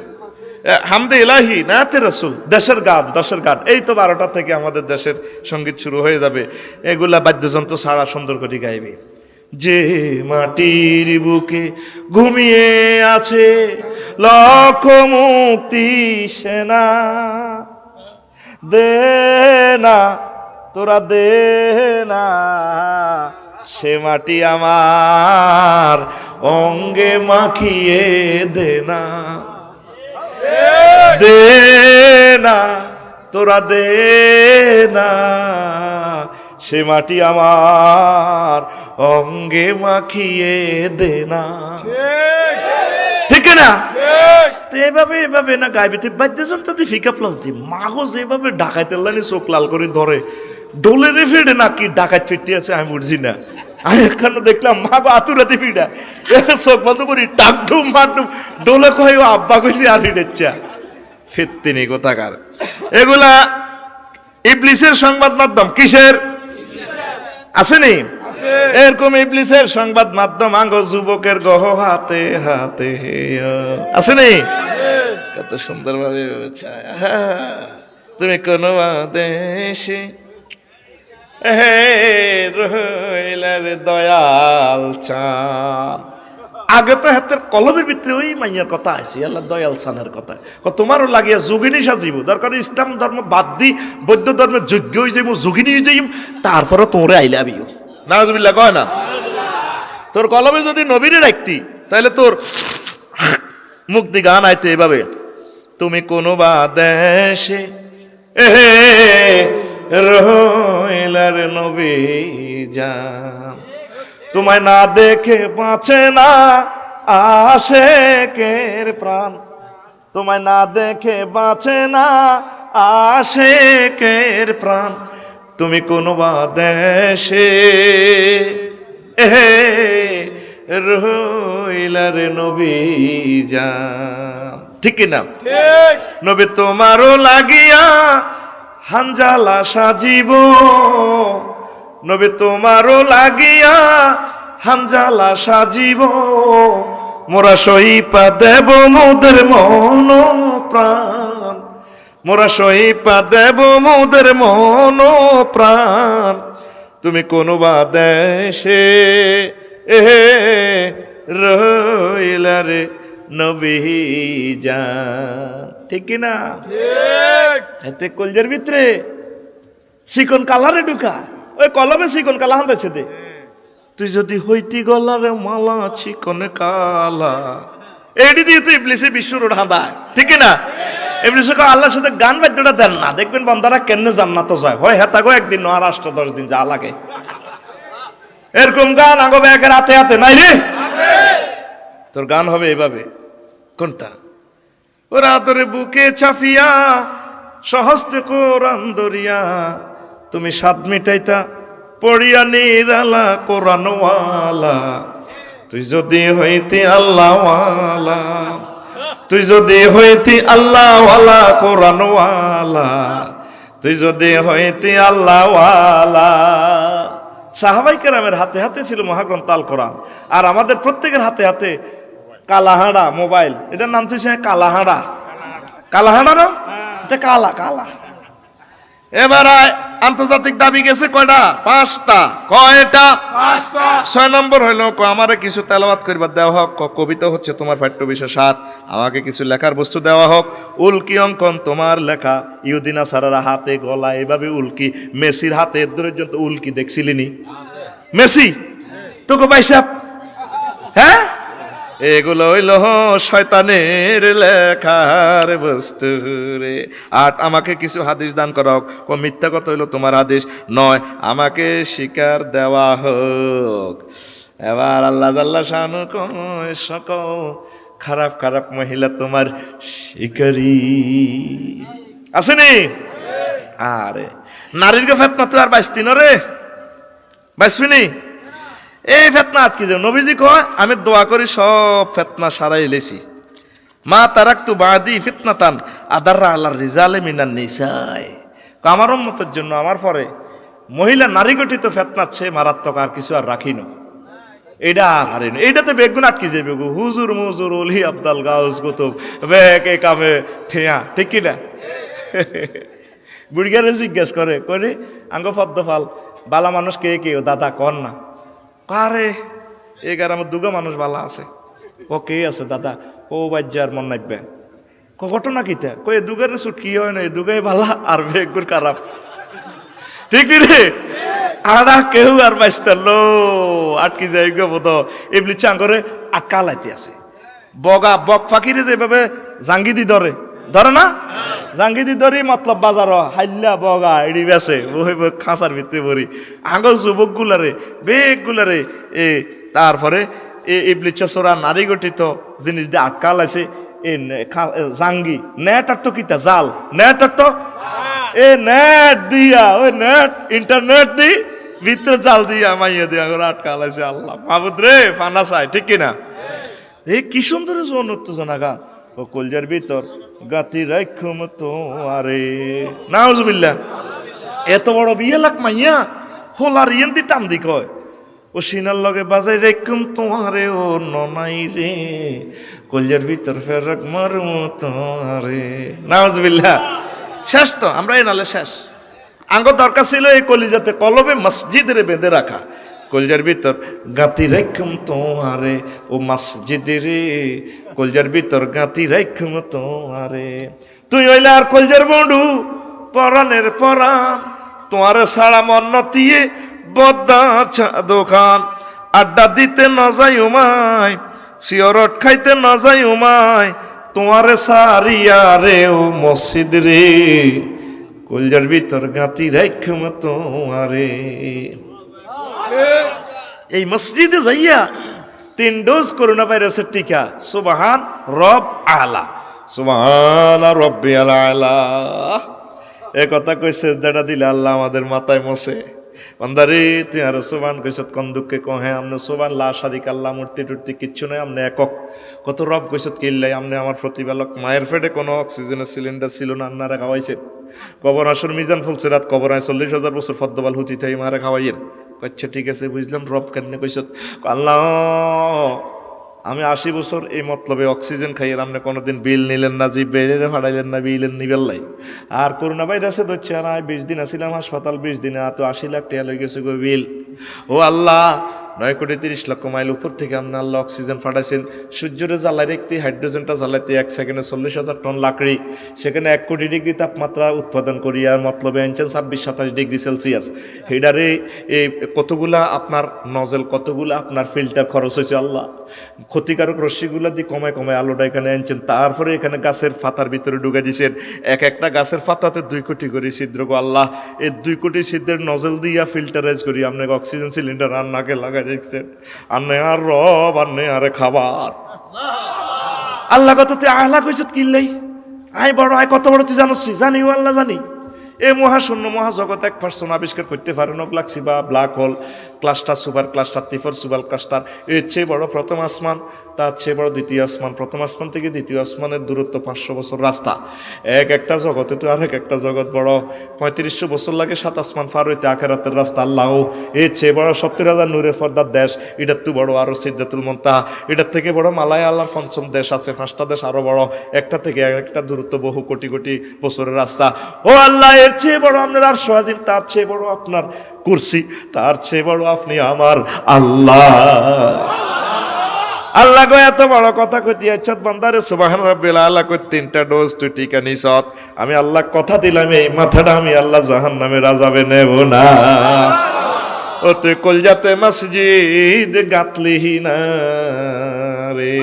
হামদে ইলাহি নায়াতে রসুল, দেশের গান দেশের গান। এই তো 12টা থেকে আমাদের দেশের সঙ্গীত শুরু হয়ে যাবে। এগুলা বাদ্যযন্ত্র ছাড়া সুন্দর করে গাইবি। যে মাটির বুকে ঘুমিয়ে আছে লক্ষ মুক্তি সেনা, দে না তোরা দে না সে মাটি আমার অঙ্গে মাখিয়ে দে না, দে না তোরা দে না সে মাটি আমার অঙ্গে মাখিয়ে দে না, ঠিক না? তো এভাবে এভাবে না গাইবি তুই বাদ্যযন্ত্র দিয়ে ফিকা প্লাস দি মাগজ এভাবে ডাকাইতে লানি চোখ লাল করে ধরে ডোলের ফিডে নাকি ডাকাত ফিরতে আছে আমি বুঝছি না। আমি এখানে দেখলাম মাগো আতুরাতে ফিডা চোখ বন্ধ করি টাকডুম মারডুম ডোলে কয় আব্বা কইছি আর ফিডেচ্ছা ফিরতিনি কোথাকার। এগুলা ইবলিসের সংবাদ মাধ্যম। কিসের? আসেনি এরকম ইবলিসের সংবাদ মাধ্যম আঙ্গ যুবকের গহ হাতে হাতে আসেনি? কত সুন্দর ভাবে তুমি কোন দেশে দয়াল চান। আগে তো হাতের কলমের ভিতরে ওই মাইয়ার কথা আছে, আল্লাহ দয়াল চানের কথা। তোমারও লাগিয়া যোগিনী সাজিব, দরকার ইসলাম ধর্ম বাদ দি বৌদ্ধ ধর্মের যোগ্য হয়ে যাইব, যোগিনী হয়ে যাইব, তারপরে তোমরা আইলে আবিও নাউজুবিল্লাহ কয় না। তোর কলমে যদি নবীরে রাখতি তাহলে তোর মুক্তি গান আইতে এভাবে, তুমি কোন বা দেশে রহিলার নবী জান, তোমায় না দেখে বাঁচে না আশেকের প্রাণ, তোমায় না দেখে বাঁচে না আশেকের প্রাণ, তুমি কোন বা দেশে রহিলার নবী জান, ঠিক না? নবী তোমারও লাগিয়া হানজালা সাজিব, নবী তোমারও লাগিয়া হানজালা সাজিব, মোরা সহিপা দেব মোদের মন প্রাণ, মোরা সহিপা দেব মোদের মন প্রাণ, তুমি কোন বা দেশে রহিলা রে নবী জান, ঠিক না? এতে কলজের ভিতরে চিকন কালারে ঢুকা, ওই কলমে চিকন কালা হান্দাছে দে। তুই যদি হইতি গলারে মালা চিকনে কালা, এডি দিয়ে তুই ইবলিসে বিশ্বর হাঁদায়, ঠিক না? ইবলিস আল্লাহর সাথে গান বাদ্যটা দেন না, দেখবেন বান্দারা কেন জান্নাত যায় হয় হেতাগো একদিন ন আর 8-10 দিন যা লাগে। এরকম গান আগো ব্যাগের হাতে হাতে নাই রে, তোর গান হবে এভাবে। কোনটা? ওরা তোর বুকে চাপিয়া সহস্তে কোরআন দরিয়া, তুমি স্বাদ মিটাইতা পড়িয়া নিরালা কোরআনওয়ালা, তুই যদি হইতি আল্লাহওয়ালা, তুই যদি হইতি আল্লাহওয়ালা কোরআনওয়ালা, তুই যদি হইতি আল্লাহওয়ালা। সাহাবাই কেরামের হাতে হাতে ছিল মহাগ্রন্থ আল কোরআন, আর আমাদের প্রত্যেকের হাতে হাতে কালাহাড়া মোবাইল, এটার নাম হচ্ছে কালাহাড়া। কালাহাড়া না, এটা কালা কালা। এবার আন্তর্জাতিক দাবি গেছে কয়টা? 5টা। কয়টা? 5টা। 6 নম্বর হইলো আমারে কিছু তেলাওয়াত করিবার দেওয়া হোক। কবিতা হচ্ছে তোমার পাঠ্য বিষয় 7, আমাকে কিছু লেখার বস্তু দেওয়া হোক। উল্কি অঙ্কন তোমার লেখা, ইহুদিনা সারারা হাতে গলা এভাবে উল্কি, মেসির হাতে এর পর্যন্ত উল্কি দেখছিলিনি? মেসি তোকে বাইসাব, হ্যাঁ এগুলো হইল শয়তানের লেখার বস্তু রে। 8 আমাকে কিছু হাদিস দান করা হোক। মিথ্যা কথা হইলো তোমার হাদিস। 9 আমাকে শিকার দেওয়া হোক। এবার আল্লাহ জাল্লা শানু কয় সকল খারাপ খারাপ মহিলা তোমার শিকারী আসেনি। আরে নারীর গে ফেতনা তো আর বাইসতি না রে, বাইসবিনি। এই ফেতনা আটকে যাও। নবীজি কয় আমি দোয়া করি সব ফেতনা সারাই লেছি। মা তারাকতু বাদি ফিতনাতান আদাররা আল্লাহর রিজালে মিনান নিসাই। আমার উম্মতের জন্য আমার পরে মহিলা নারী গঠিত ফেতনার চেয়ে মারাত্মক আর কিছু আর রাখি না। এটা আর হারেন, এইটাতে বেগুন আটকে যাবে গো। হুজুর মুজুর ওলি আব্দাল গাউস কুতুব বেগ এ কামে ঠেয়া, ঠিক কি না? বুড়িগারে জিজ্ঞেস করে করে আঙ্গ ফদ্দ ফাল বালা মানুষ কে কেউ দাদা কর না। আরে এই গ্রামের দুগা মানুষ বালা আছে। ও কে আছে দাদা? ও বাজ্যার মন নাইবে। ঘটনা কিতা? কই দুগারে সুট কি হয় না, দুগাই বালা আর বেগুর খারাপ, ঠিক রে? আড়া কেউ আর বাইস্তালো আটকি যাই গো বোধ। এমনি চাঙ্গরে আটকা লাইতে আছে। বগা বক ফাঁকিরে যেভাবে জাঙ্গিদি ধরে ধরে না, জাঙ্গিদি ধরি মতলব বাজার হাইল্লা বগা এড়ি বেছে ওই খাঁচার ভিতরে ভরি। আঙ্গ যুবক গুলারে বেগ গুলারে তারপরে ইবলিচা সোরা নারী গঠিত জিনিস দিয়ে আটকা লাইছে। জাঙ্গি নেট আর তো কিতা জাল, নেট আর তো এ নেট দিয়া ওই নেট ইন্টারনেট দি ভিতরে জাল দিয়া মাইয়া দিয়া করে আটকা লাইছে। আল্লাহ মাহবুদ রে ফানা চাই, ঠিক কিনা? এই কি সুন্দর জন উত্তেজনা গান। ও কলজার ভিতর গাতি রাখুম তো আরে নাউজুবিল্লাহ। এত বড় বিয়ে লাগ মাইয়া হোলার ইয়েন দি টান দি কয় ও সিনার লগে বাজাই রেখুম তোমারে ও ননাই রে কলজার ভিতর ফেরক মারুম তোমারে। নাউজুবিল্লাহ। শেষ তো আমরা এই নালে শেষ। আঙ্গ দরকার ছিল এই কলিজাতে কলবে মসজিদ রে বেঁধে রাখা। কলজার ভিতর গাতি রাখুম তোমারে ও মসজিদ রে, কলজার ভিতর গাতি রাখুম তোমারে। তুই হইলে আর কলজার বন্ধু পরানের পরাণ, তোমার সারা মন নতিয়ে বদ্দা দোকান। আড্ডা দিতে ন যাই উমায়, সিয়রট খাইতে ন যাই উমায়, তোমারে সারিয়া রে ও মসজিদ রে, কলজার ভিতর গাতি রাখুম তোমারে। এই মসজিদে যাইয়া 3 ডোজ করোনা ভাইরাসের টিকা। সুবহান রব আলা, সুবহান রব্বি আলা। এ কথা কইছে যেটা দিলে আল্লাহ আমাদের মাথায় মশে। বান্দারে তুই আরো সুবহান কইছত কোন দুঃখে কহে আমনে সুবহান লা শারিক আল্লাহ মূর্তি টুর্তি কিচ্ছু নাই, আমনে একক। কত রব কইছত কিল্লাই আমনে আমার প্রতিপালক। মায়ের পেটে কোনো অক্সিজেনের সিলিন্ডার ছিল না, আন্নারা খাওয়াইছে। কবর আসর মিজান ফুলছে রাত কবর 40,000 বছর ফদ্দবাল হুতি থাই মারে খাওয়াইয়েন। আচ্ছা ঠিক আছে বুঝলাম রব কেন কইছত। আল্লাহ আমি 80 বছর এই মতলবে অক্সিজেন খাইয়ে আপনি কোনোদিন বিল নিলেন না, যে বেড়ে ফাড়াইলেন না, বিলেন নিবেল্লাই। আর করোনা ভাইরাসে ধরছে আর 20 দিন আসিলাম হাসপাতাল, 20 দিনে তো 80 লাখ টাকা লই গেছে গো বিল। ও আল্লাহ 9,30,00,000 মাইল উপর থেকে আপনি আল্লাহ অক্সিজেন ফাটাইছেন। সূর্যরে জ্বালাই রেখতে হাইড্রোজেনটা জ্বালাইতে 1 সেকেন্ডে 40,000 টন লাকড়ি, সেখানে 1 কোটি ডিগ্রি তাপমাত্রা উৎপাদন করিয়া মতলবে আনছেন 26-27 ডিগ্রি সেলসিয়াস। হেডারে এই কতগুলা আপনার নজেল, কতগুলা আপনার ফিল্টার খরচ হয়েছে আল্লাহ। ক্ষতিকারক রশ্মিগুলা দিয়ে কমায় কমায় আলোটা এখানে আনছেন। তারপরে এখানে গাছের পাতার ভিতরে ঢুকে দিয়েছেন। এক একটা গাছের পাতাতে 2 কোটি করে ছিদ্র গো আল্লাহ। এই 2 কোটি ছিদ্রের নজেল দিয়া ফিল্টারাইজ করি আপনাকে অক্সিজেন সিলিন্ডার রান্নাকে লাগাই দেখছেন। আন্নে আর রব আন্নে আরে খাবার। আল্লাহ কত তুই আহ্লা কইছত কিনলেই আই বড় আয় কত বড় তুই জানোস? জানি ও আল্লাহ জানি। এই মহাশূন্য মহাজগৎ 1% আবিষ্কার করতে পারে না। গ্যালাক্সি বা black hole, cluster, super cluster, ত্রিফর সুপার ক্লাস্টার, এর চেয়ে বড় প্রথম আসমান, তার চেয়ে বড় দ্বিতীয় আসমান। প্রথম আসমান থেকে দ্বিতীয় আসমানের দূরত্ব 500 বছর রাস্তা। এক একটা জগতে তো আরেক একটা জগৎ বড়। 3500 বছর লাগে 7 আসমান পার হইতে আখেরাতের রাস্তা। আল্লাহ এর চেয়ে বড় 70,000 নূরের পর্দার দেশ, এটার তো বড় আরো সিদ্ধাতুল মুনতাহা। এটার থেকে বড় মালায় আল্লাহর 5ম দেশ আছে, 5টা দেশ আরো বড়। একটা থেকে একটা দূরত্ব বহু কোটি কোটি বছরের রাস্তা। ও আল্লাহ এর চেয়ে বড় আপনার আরশ আজিম, তার চেয়ে বড় আপনার কুরসি, তার চেয়ে বড় আপনি আমার আল্লাহ। আল্লাহ গো এত বড় কথা কইতে আইছত বান্দারে সুবহান রাব্বিল আলা কই 3টা ডোজ তুই টিকা নিছত। আমি আল্লাহ কথা দিলাম এই মাথাটা আমি আল্লাহ জাহান্নামের আযাবে নেব না। ও তুই কলজাতে মসজিদ গাতলিহি না রে,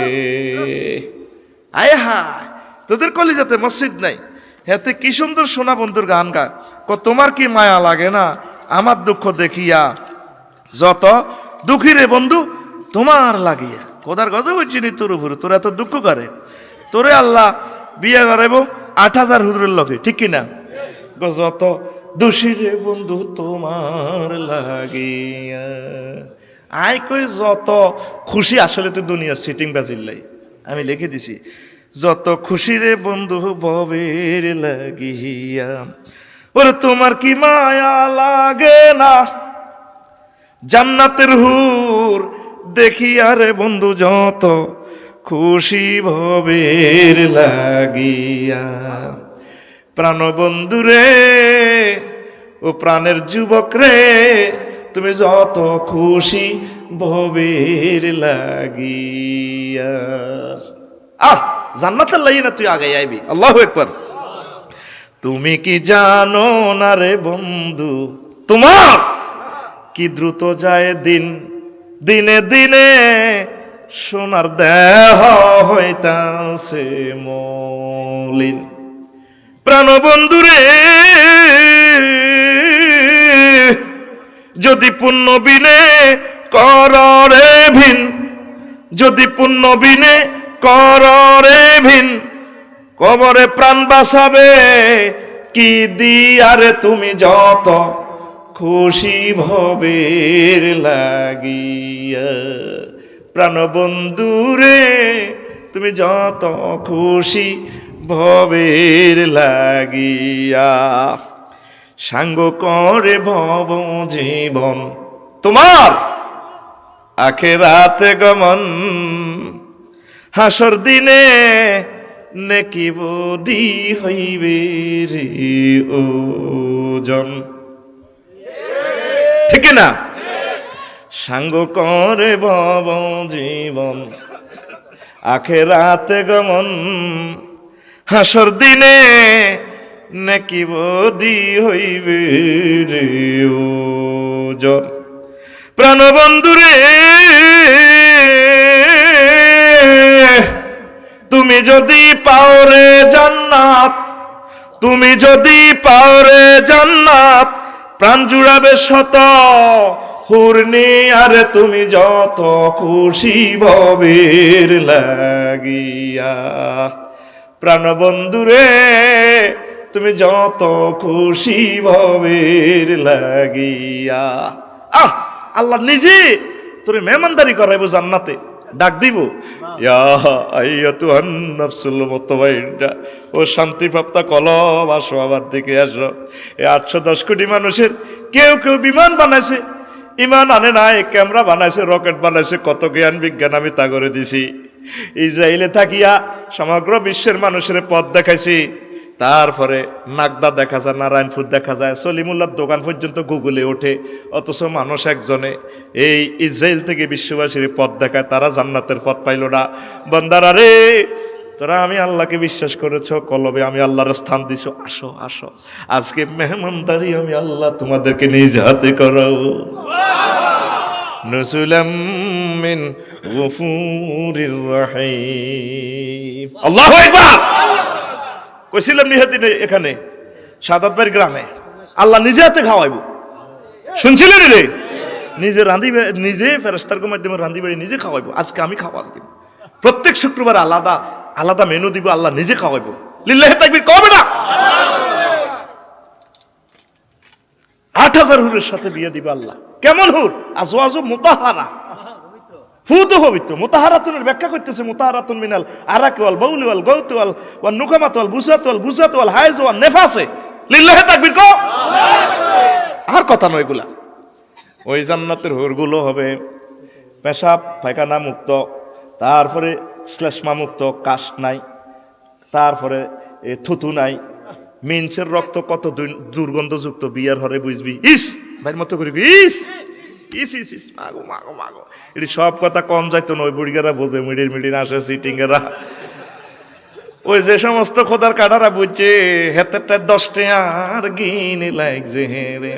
আয় হায় তোদের কলিজাতে মসজিদ নাই, হেতে কি সুন্দর সোনা বন্ধুর গান গা, তোমার কি মায়া লাগে না আমার দুঃখ দেখিয়া, যত দুঃখী রে বন্ধু তোমার লাগিয়া, কোদার গজব চিনি তোর উপরে, তোর এত দুঃখ করে, তোরে আল্লাহ বিয়ে করাইব 8000 হুজুরের লগে, ঠিক কিনা? যত দোষী রে বন্ধু তোমার লাগিয়া, আই কই যত খুশি, আসলে তো দুনিয়া সিটিং বাজিল্লাই, আমি লিখে দিছি যত খুশি রে বন্ধু ভবের লাগিয়া, ওরে তোমার কি মায়া লাগে না জান্নাতের হুর দেখিয়া রে বন্ধু যত খুশি ভবের লাগিয়া। প্রাণবন্ধু রে ও প্রাণের যুবক রে, তুমি যত খুশি ভবের লাগিয়া। জান্নাতের লাগি না তুই আগে আইবি, আল্লাহু আকবার। তুমি কি জানো না রে বন্ধু তোমার কি দ্রুত যায় দিন, দিনে দিনে সোনার দেহ হইতাছে মলিন। প্রাণবন্ধু রে যদি পুণ্য বিনে কর রে ভিন, যদি পুণ্য বিনে কর রে ভিন, কবরে প্রাণ বাঁচাবে কি দিয়ারে তুমি যত খুশি ভবের লাগিয়া। প্রাণবন্ধু রে তুমি যত খুশি ভবের লাগিয়া, সাঙ্গ করে ভব জীবন তোমার আখেরাতে গমন, হাসর দিনে নেকি বদি হইবে রে ওজন, ঠিক না? সাঙ্গ করে ভব জীবন আখেরাতে গমন, হাসর দিনে নেকি বদি হইবে রে ওজন। প্রাণবন্ধু রে তুমি যদি পাও রে জান্নাত, তুমি যদি পাও রে জান্নাত, প্রাণ জুড়াবে শত হুরনি, আরে তুমি যত খুশি ভবের লাগিয়া। প্রাণবন্ধু রে তুমি যত খুশি ভবের লাগিয়া। আল্লাহ নিজে তোরে মেহমানদারি করাইবো জান্নাতে, ডাক দিব ইয়া আইয়াতুহান নাফসুল মুতমাইন্না, ও শান্তিপ্রাপ্তা কলব আসো আমার দিকে আসো। এই 810 কোটি মানুষের কেউ কেউ বিমান বানাইছে, ইমান আনে নাই, ক্যামেরা বানাইছে, রকেট বানাইছে, কত জ্ঞান বিজ্ঞান আমি তা করে দিছি। ইসরায়েলে থাকিয়া সমগ্র বিশ্বের মানুষের পথ দেখাইছি, তারপরে নাগদা দেখা যায়, নারায়ণপুর দেখা যায়, সলিমুল্লার দোকান পর্যন্ত গুগলে ওঠে, অথচ মানুষ একজনে এই ইসরায়েল থেকে বিশ্ববাসীর পথ দেখায়, তারা জান্নাতের পথ পাইল না। বান্দারা রে তোরা আমি আল্লাহকে বিশ্বাস করেছ, কলবে আমি আল্লাহর স্থান দিছ, আসো আসো আজকে মেহমানদারি আমি আল্লাহ তোমাদেরকে নিজ হাতে করাবো। নুসুলাম মিন গফুরির রহিম। আল্লাহু আকবার। কইছিলাম নিহাদিনে এখানে সাদাত বাড়ি গ্রামে আল্লাহ নিজে হাতে খাওয়াইব, শুনছিলেন রে? নিজে রাঁধি, নিজে ফেরেশতার মাধ্যমে রাঁধি বাড়ি নিজে খাওয়াইব। আজকে আমি খাওয়াব দিব, প্রত্যেক শুক্রবার আলাদা আলাদা মেনু দিব, আল্লাহ নিজে খাওয়াইব। লিল্লাহি তাকবীর কবে না? 8000 হুরের সাথে বিয়ে দিবে আল্লাহ। কেমন হুর? আজওয়াজু মুতাহারা, ফুত পবিত্র। মুতাহারাতুনের ব্যাখ্যা করতেছে মুতাহারাতুন মিনাল আরাকি ওয়াল বাউলি ওয়াল গাউতি ওয়াল নুকামাত ওয়াল বুসাত ওয়াল হাইজ ওয়াল নেফাসে। লিল্লাহি তাকবীর কও। আর কথা নয় এগুলা। ওই জান্নাতের হুরগুলো হবে পেশাব পায়খানা মুক্ত, তারপরে শ্লেষ্মা মুক্ত, কাশ নাই, তারপরে থুতু নাই, মিনসের রক্ত কত দুর্গন্ধযুক্ত, বিয়ার হরে বুঝবি ইস ভাইয়ের মতো করবি ইস ইস ইস ইস মাগো মাগো মাগো। এটি সব কথা কম যাইতো না, ওই বুড়িগারা বোঝে, মিডির মিডির আসে সিটিংয়েরা, ওই যে সমস্ত খোদার কাটারা বুঝছে হেতেরটা 10 টাকার গিনে লাগছে রে।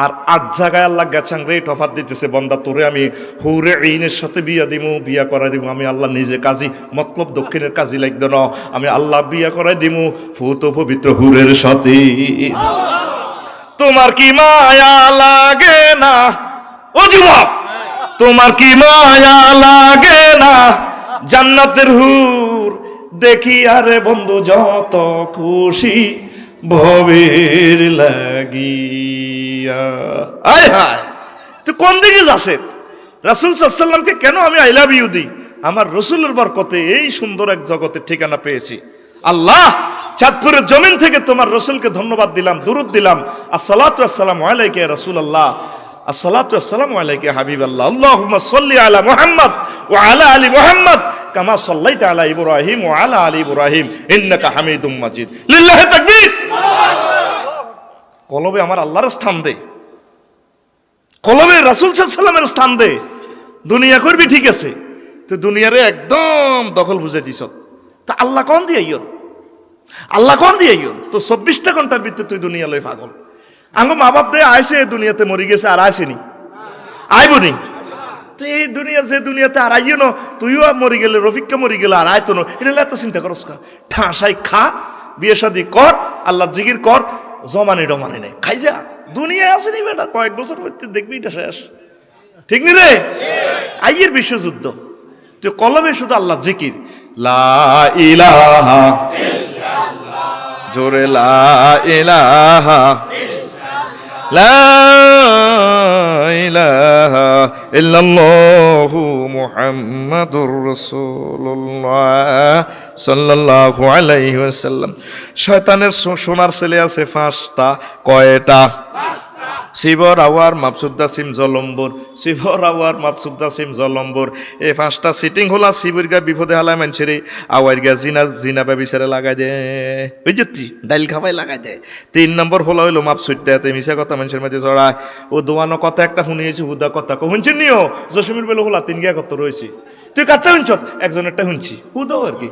আর 8 জায়গায় আল্লাহ গেছাং রেট অফার দিতেছে, বন্দা তোরে আমি হুরে ঈনের সাথে বিয়া দিমু, বিয়া করাই দিমু আমি আল্লাহ নিজে কাজী, মতলব দক্ষিণের কাজী লাগতো না, আমি আল্লাহ বিয়া করাই দিমু ফুত পবিত্র হুরের সাথে। তোমার কি মায়া লাগে না ও যুবক, তোমার কি মায়া লাগে না জান্নাতের হুর দেখি আরে বন্ধু যত খুশি ভবের লাগিয়া। আয় হায়, তুই কোন দিকে যাচ্ছে? রাসূল সাল্লাল্লাহু আলাইহি ওয়াসাল্লামকে কেন আমি আই লাভ ইউ দিই? আমার রাসূলের বরকতে এই সুন্দর এক জগতের ঠিকানা পেয়েছি। আল্লাহ চাঁদপুরের জমিন থেকে তোমার রাসূলকে ধন্যবাদ দিলাম, দুরূদ দিলাম। আসসালাতু ওয়াসসালামু আলাইকা ইয়া রাসূলুল্লাহ, আসসালাতু ওয়াসসালামু আলাইকা ইয়া হাবিবাল্লাহ, আল্লাহুম্মা সাল্লি আলা মুহাম্মদ ওয়া আলা আলি মুহাম্মদ কামা সাল্লাইতা আলা ইব্রাহিম ওয়া আলা আলি ইব্রাহিম ইন্নাকা হামিদুম মাজিদ। লিল্লাহি তাকবীর। কলবে আমার আল্লাহর স্থান দে, কলবে রাসূল সাল্লাল্লাহু আলাইহি ওয়াসাল্লামের স্থান দে। দুনিয়া করবি ঠিক আছে, তুই দুনিয়ারে একদম দখল বুঝে দিছ, তা আল্লাহ কোন দিয়ে আইয়র, আল্লাহ কোন দিয়ে আইয়র? তো 24টা ঘন্টার ভিতরে তুই দুনিয়া লই পাগল। আঙ্গো মা বাপ দিয়ে আইসে দুনিয়াতে মরি গেছে, আর আইসেনি আইবনি। তো এই দুনিয়া যে দুনিয়াতে আর আইও না, তুইও মরি গেলে, রফিককে মরি গেলে আর আইতো না, এটা এত চিন্তা করস কা? ঠাসাই খা, বিয়ে শাদী কর, আল্লাহ জিকির কর, জমানি ডমানি নেই, খাই যা। দুনিয়ায় আসেনি বেটা, কয়েক বছর পর দেখবি এটা শেষ, ঠিক নি রে? আইয়ের বিশ্বযুদ্ধ, তুই কলমে শুধু আল্লাহ জিকির, লা ইলাহা ইল্লাল্লাহ, জোরে লা ইলাহা লা ইলাহা ইল্লাল্লাহু মুহাম্মাদুর রাসূলুল্লাহ সাল্লাল্লাহু আলাইহি ওয়াসাল্লাম। শয়তানের সোনার ছেলে আছে 5টা, কয়টা? শিবর আওয়ার মাপসুদ্দা সিম জলম্বর, শিবর আওয়ার মাপসুদ্দা সিম জলম্বর। এই 5টা সিটিং হলা শিবর গা বিপদে হালায় মানুষের আওয়ার গা জিনা জিনা ব্যবিচারে লাগাই দে, ওই যে ডাইল খাবাই লাগাই দেয়। 3 নম্বর হলো হইলো মাপসুদ্দাতে মিশা কথা মানুষের মধ্যে জড়ায়। ও দোয়ানো কথা একটা শুনিয়েছি, হুদা কথা শুনছেন নিও, জসিমের বেলা হলা 3 গিয়া কত রয়েছি, তুই কাচ্চা শুনছ, একজনেরটা শুনছি, হুদাও আর কি।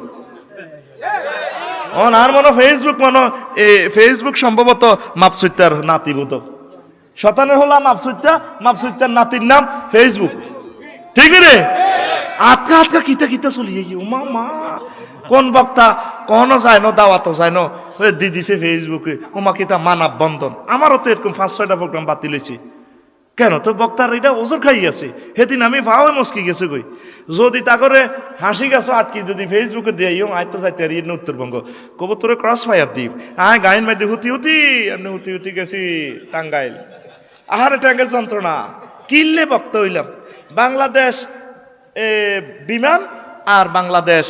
আর মনে ফেসবুক সম্ভবত মাপসুদ্দার নাতি বুধ, শতানের হলো মাপসুদ্দার নাতির নাম ফেসবুক, ঠিক রে? আটকা আটকা কিতা কিতা চলিয়ে গিয়ে মা মা কোন বক্তা কখনো যায় না, দাওয়াতও যায় না, দিদিছে ফেসবুকে ওমা কিতা মানব বন্ধন। আমারও তো এরকম 5-6টা প্রোগ্রাম বাতিল হয়েছে। কেন? তো বক্তার এটা ওজোর খাই আছে। সেদিন আমি ভাওয়ে মস্কি গেছে কই, যদি তা করে হাসি গাছও আটকি যদি ফেসবুকে দিয়ে আয়তো যাইতে আর ইয়ে উত্তরবঙ্গ কব তোরে ক্রস ফায়ার দ্বীপ, আয় গাইন মাইতে হুতি এমনি হুতি গেছি টাঙ্গাইল। আহারে টাঙ্গাইল যন্ত্রণা, কিনলে বক্তা হইলাম। বাংলাদেশ বিমান আর বাংলাদেশ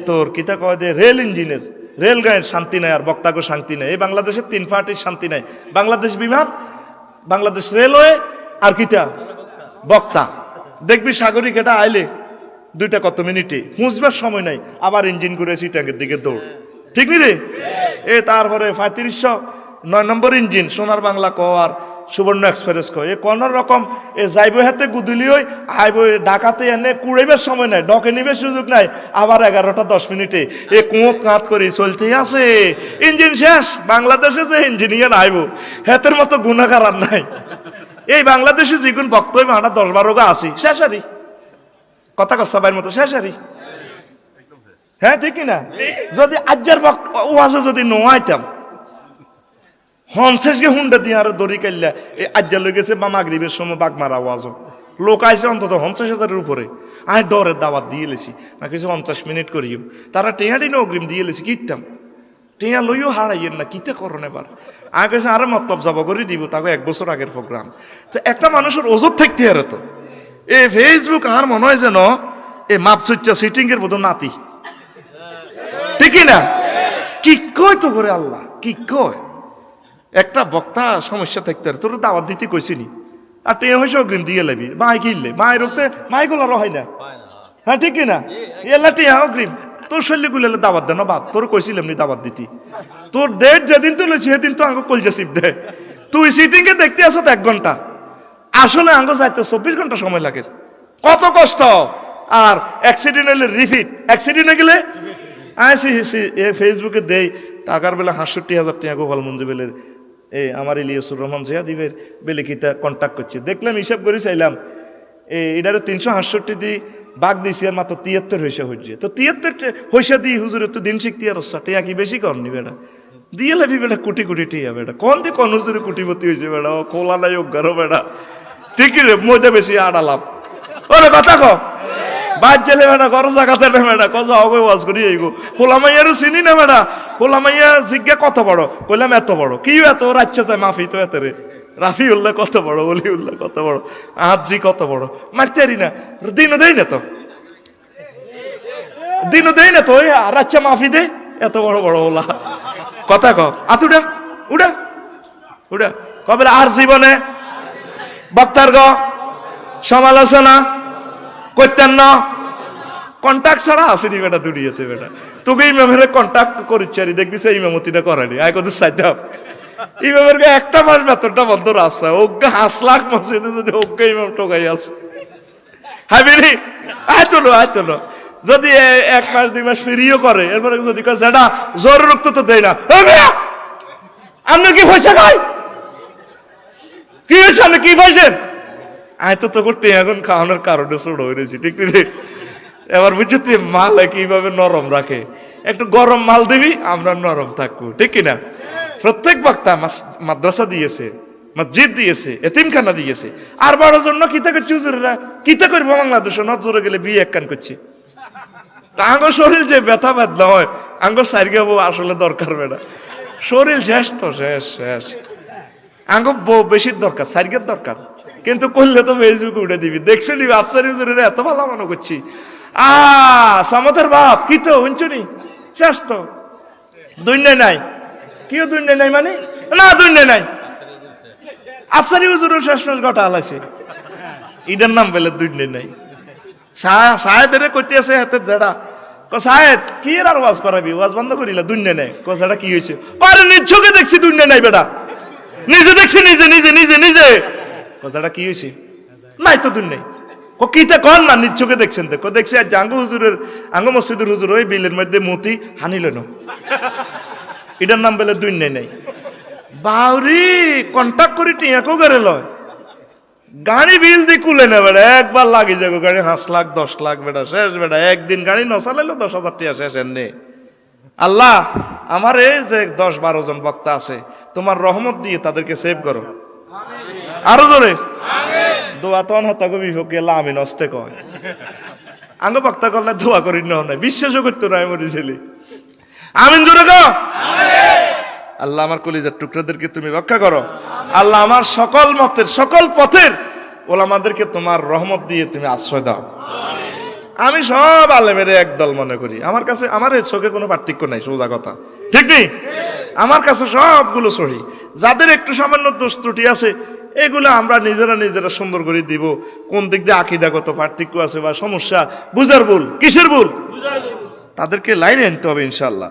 তোর কিতা কয় দে রেল ইঞ্জিনের, রেল গাড়ির শান্তি নাই, আর বক্তাকে শান্তি নাই। এই বাংলাদেশের 3 পার্টির শান্তি নাই, বাংলাদেশ বিমান, বাংলাদেশ রেলওয়ে আর কিতা বক্তা। দেখবি সাগরিক এটা আইলে 2টা কত মিনিটে হুঁচবার সময় নাই, আবার ইঞ্জিন করেছি ট্যাঙ্কের দিকে দৌড়, ঠিক নি রে? তারপরে 3509 নম্বর ইঞ্জিন সোনার বাংলা আর সুবর্ণ এক্সপ্রেস এ কোন রকম যাইব হাতে গুদুলি ওই আইব ঢাকাতে এনে কুড়াইবার সময় নাই, ডকে নিবার সুযোগ নাই, আবার 11টা 10 মিনিটে কুঁত কাঁত করে চলতেই আছে। ইঞ্জিন শেষ। বাংলাদেশে যে ইঞ্জিনিয়ার আইব হেতের মতো গুণাগার আর নাই। এই বাংলাদেশে যেগুন বক্তব্য আমরা 10-12 গা আছি, শেষারি কথা কচ্ছা বাইর মতো শেষারি। হ্যাঁ ঠিক কিনা? যদি আজ্জার ওয়াজে যদি নোয়াইতাম হনশেষকে হুন্ডা দিয়ে আরো দড়ি কাইলা এই আজ্জা লই গেছে বা মাগরিবের সময় বাঘ মারা আওয়াজও লোক আইসে অন্তত 50,000-এর উপরে। আমি ডরের দাওয়াত দিয়ে লেছি না কিছু 50 মিনিট করিও, তারা টেঁয়াটি না অগ্রিম দিয়ে লেছি, কিতাম টেঁয়া লইও হারাইয়ের না, কিতে করন এবার। আমি কেছে আরে মতলব জব করে দিব, তাকে 1 বছর আগের প্রোগ্রাম। তো একটা মানুষের ওজোর থাকতে আর তো এ ফেসবুক আর মনে হয় যেন এ মাপসুচ্চা সিটিংয়ের মতো নাতি, ঠিক না? কি কয় তো করে আল্লাহ, কি কয়? একটা বক্তা সমস্যা থাকতে তোর দাওয়াত দিতে কইছিনি, আর তে হয়েছে অগ্রিম দিয়ে লাবি মাই কিনলে মায়ের রক্তে মাইগুলো হয় না। হ্যাঁ ঠিক কিনা? এলা টিয়া অগ্রিম তোর শৈলী গুলো দাওয়াত দেন বাদ, তোর কইছিলাম নি দাওয়াত দিতি। তোর ডেট যেদিন তুলে সেদিন তো আঙ্গ কলজা সিপ দে, তুই সিটিং এ দেখতে আসো 1 ঘন্টা, আসলে আঙ্গ যাইতে 24 ঘন্টা সময় লাগে। কত কষ্ট। আর অ্যাক্সিডেন্ট হলে রিপিট, অ্যাক্সিডেন্টে গেলে ফেসবুকে দেই টাকার বেলা ৬৭,০০০ টাকা গোপাল মঞ্জু বেলে আমার ইলিয়াসুর রহমান জিয়া দিবের বেলে কিতা কন্ট্যাক্ট করছে। দেখলাম হিসাব করে চাইলাম এটারে ৩৬৮ দিয়ে বাঘ দিয়েছি আর মাত্র ৭৩ হইসা হচ্ছে। তো ৭৩ হইসা দিয়ে হুজুরের তো দিন শিখতে আর টিয়া কি বেশি করনি বেটা, দিয়ে লাভি বেটা কোটি কোটি টিয়া বেটা, কোন দিয়ে কোন হুজুরে কোটিপতি হয়েছে বেটা, ও খোলা নাই অজ্ঞারও বেটা, ঠিকই রে মধ্যে বেশি আড়ালাম। ওরে কথা কো বাদ জেলে বেটা ঘর জায়গাতে না বেটা, কত অগৈ ওয়াজ করি এইগো পোলামাইয়ারও চিনি না বেটা। পোলামাইয়া জিজ্ঞা কত বড়, কইলাম এত বড়। কি এত রাচ্ছা চায় মাফি তো এত রে, রাফি উল্লাহ কত বড়, অলি উল্লাহ কত বড়, আজি কত বড়, মারতে পারি না, দিনও দেই না তো, দিনও দেই না তো, ওই রাচ্চা মাফি দে এত বড় বড় ওলা। কথা ক আত উড়া উড়া উড়া কবে আর জীবনে বক্তার গ সমালোচনা করতেন না, কন্ট্যাক্ট ছাড়া আসেনি বেটা দুনিয়াতে বেটা। তোকে ইমামের কন্ট্যাক্ট করিচ্ছি দেখবি সেই ইমামতিটা করানি আয় কত সাইতাম ইমামের একটা মাস বেতনটা বন্ধ রাস্তা ওকে 5 লাখ মসজিদে যদি ওকে ইমাম টোকাই আছে হাবিরি আয় তোলো যদি 1 মাস 2 মাস ফ্রিও করে, এরপরে যদি সেটা জোর রক্ত তো দেয় না, আপনি কি পয়সা খাই কি হয়েছে, আপনি কি পাইছেন? আয় তো করতে এখন খাওয়ানোর কারণে ছোট হয়েছি, ঠিক রে? এবার বুঝছি তুই মাল কিভাবে নরম রাখে, একটু গরম মাল দিবি আমরা নরম থাকবো, ঠিক কিনা? প্রত্যেক বক্তা মাদ্রাসা দিয়েছে, মসজিদ দিয়েছে, এতিমখানা দিয়েছে, আর বড় জন্য কিতা করছে হুজুরেরা, কিতা করবো বাংলাদেশে নজরে গেলে বিয়ে এক কান করছে। তা আঙ্গ শরীর যে ব্যথা বেদনা হয় আঙ্গ সাইরগাবো আসলে দরকার বেড়া, শরীর শেষ তো শেষ আঙ্গ বেশি দরকার, সাইরগের দরকার, কিন্তু করলে তো ফেসবুকে উঠে দিবি, দেখছো নি আফসারি হুজুরেরা এত ভালো মনে করছি। সামতের বাপ কি তো শুনছনি, শেষ তো দুনিয়ায় নাই, কেউ দুনিয়ায় নাই মানে না, দুনিয়ায় নাই, আফসারি হুজুরও শেষ ঘটা হালাইছে, ইটার নাম বলে দুনিয়ায় নাই। সাহেদের কইতে আছে হাতে জেডা সাহেদ কি আর ওয়াজ করাবি, ওয়াজ বন্ধ করিলা দুনিয়ায় নাই, সেটা কি হয়েছে? আরে নিজ দেখছি দুনিয়ায় নাই বেটা, নিজে দেখছি নিজে নিজে নিজে নিজে, কথাটা কি হয়েছে? নাই তো দুনিয়ায়। কিতা কন না নিজ চোখে দেখছেন, দেখো দেখছি আজ আঙ্গ হুজুরের আঙ্গ মসজিদের হুজুর ওই বিলের মধ্যে মতি হানিল না, এটার নাম বলে দুনিয়ায় নাই। বাউরি কন্ট্যাক্ট করি টিয়াকো করে লয়, গাড়ি বিল দিয়ে কুলে না বেড়া, একবার লাগে যাবো গাড়ি 5 লাখ 10 লাখ বেটা, শেষ বেটা, একদিন গাড়ি নচালাইলো 10,000 টাকা শেষ। এনে আল্লাহ আমার এই যে 10-12 জন বক্তা আছে তোমার রহমত দিয়ে তাদেরকে সেভ করো, আরো জোরে দোয়া তন হতাগো বিভকে আমি নষ্টে কয় আঙ্গ বক্তা করলে দোয়া করি না, বিশ্বাসও করতো না মরি ছেলে। আমিন জোরে গো। আল্লাহ আমার কলিজার টুকরাদেরকে তুমি রক্ষা করো, আল্লাহ আমার সকল মতের সকল পথের ওলামাদেরকে তোমার রহমত দিয়ে তুমি আশ্রয় দাও। আমি সব আলেমের একদল মনে করি, আমার কাছে আমার চোখে কোনো পার্থক্য নাই, সোজা কথা, ঠিক নেই? আমার কাছে সবগুলো সহি, যাদের একটু সামান্য দোষ ত্রুটি আছে এগুলো আমরা নিজেরা সুন্দর করে দিব। কোন দিক দিয়ে আকীদাগত পার্থক্য আছে বা সমস্যা, বুঝার ভুল, কিসের ভুল, তাদেরকে লাইনে আনতে হবে ইনশাআল্লাহ।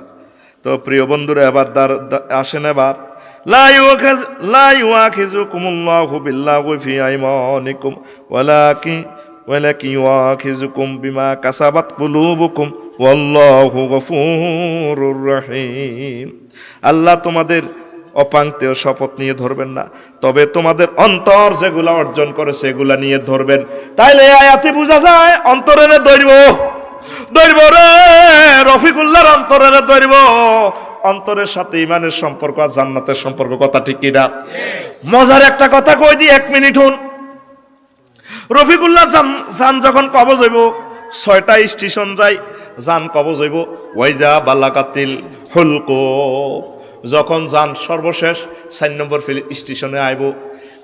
তো প্রিয় বন্ধুরা এবার আসেন, এবার লা ইউআখিযুকুমুল্লাহু বিল্লাগহি ফি আইমানিকুম ওয়ালাকিন ইউআখিযুকুম বিমা কাসাবাত কুলুবুকুম ওয়াল্লাহু গফুরুর রহিম। আল্লাহ তোমাদের অপাঙ্ক্তেয় শপথ নিয়ে ধরবেন না, তবে তোমাদের অন্তর যেগুলা অর্জন করে সেগুলা নিয়ে ধরবেন। তাইলে আয়াতে বোঝা যায় অন্তরের দৈর্ঘ্য রে রফিকুল্লাহর অন্তরের দৈর্ঘ্য, অন্তরের সাথে ইমানের সম্পর্ক আর জান্নাতের সম্পর্ক, কথা ঠিক কিনা? মজার একটা কথা কই দি, 1 মিনিট হন। রফিকুল্লাহ যান যখন কবজ হইব 6টা স্টেশন যাই, যান কবজ হইব ওয়াইজা বালাকাতিল হুলকুম, যখন যান সর্বশেষ 4 নম্বর স্টেশনে আইব,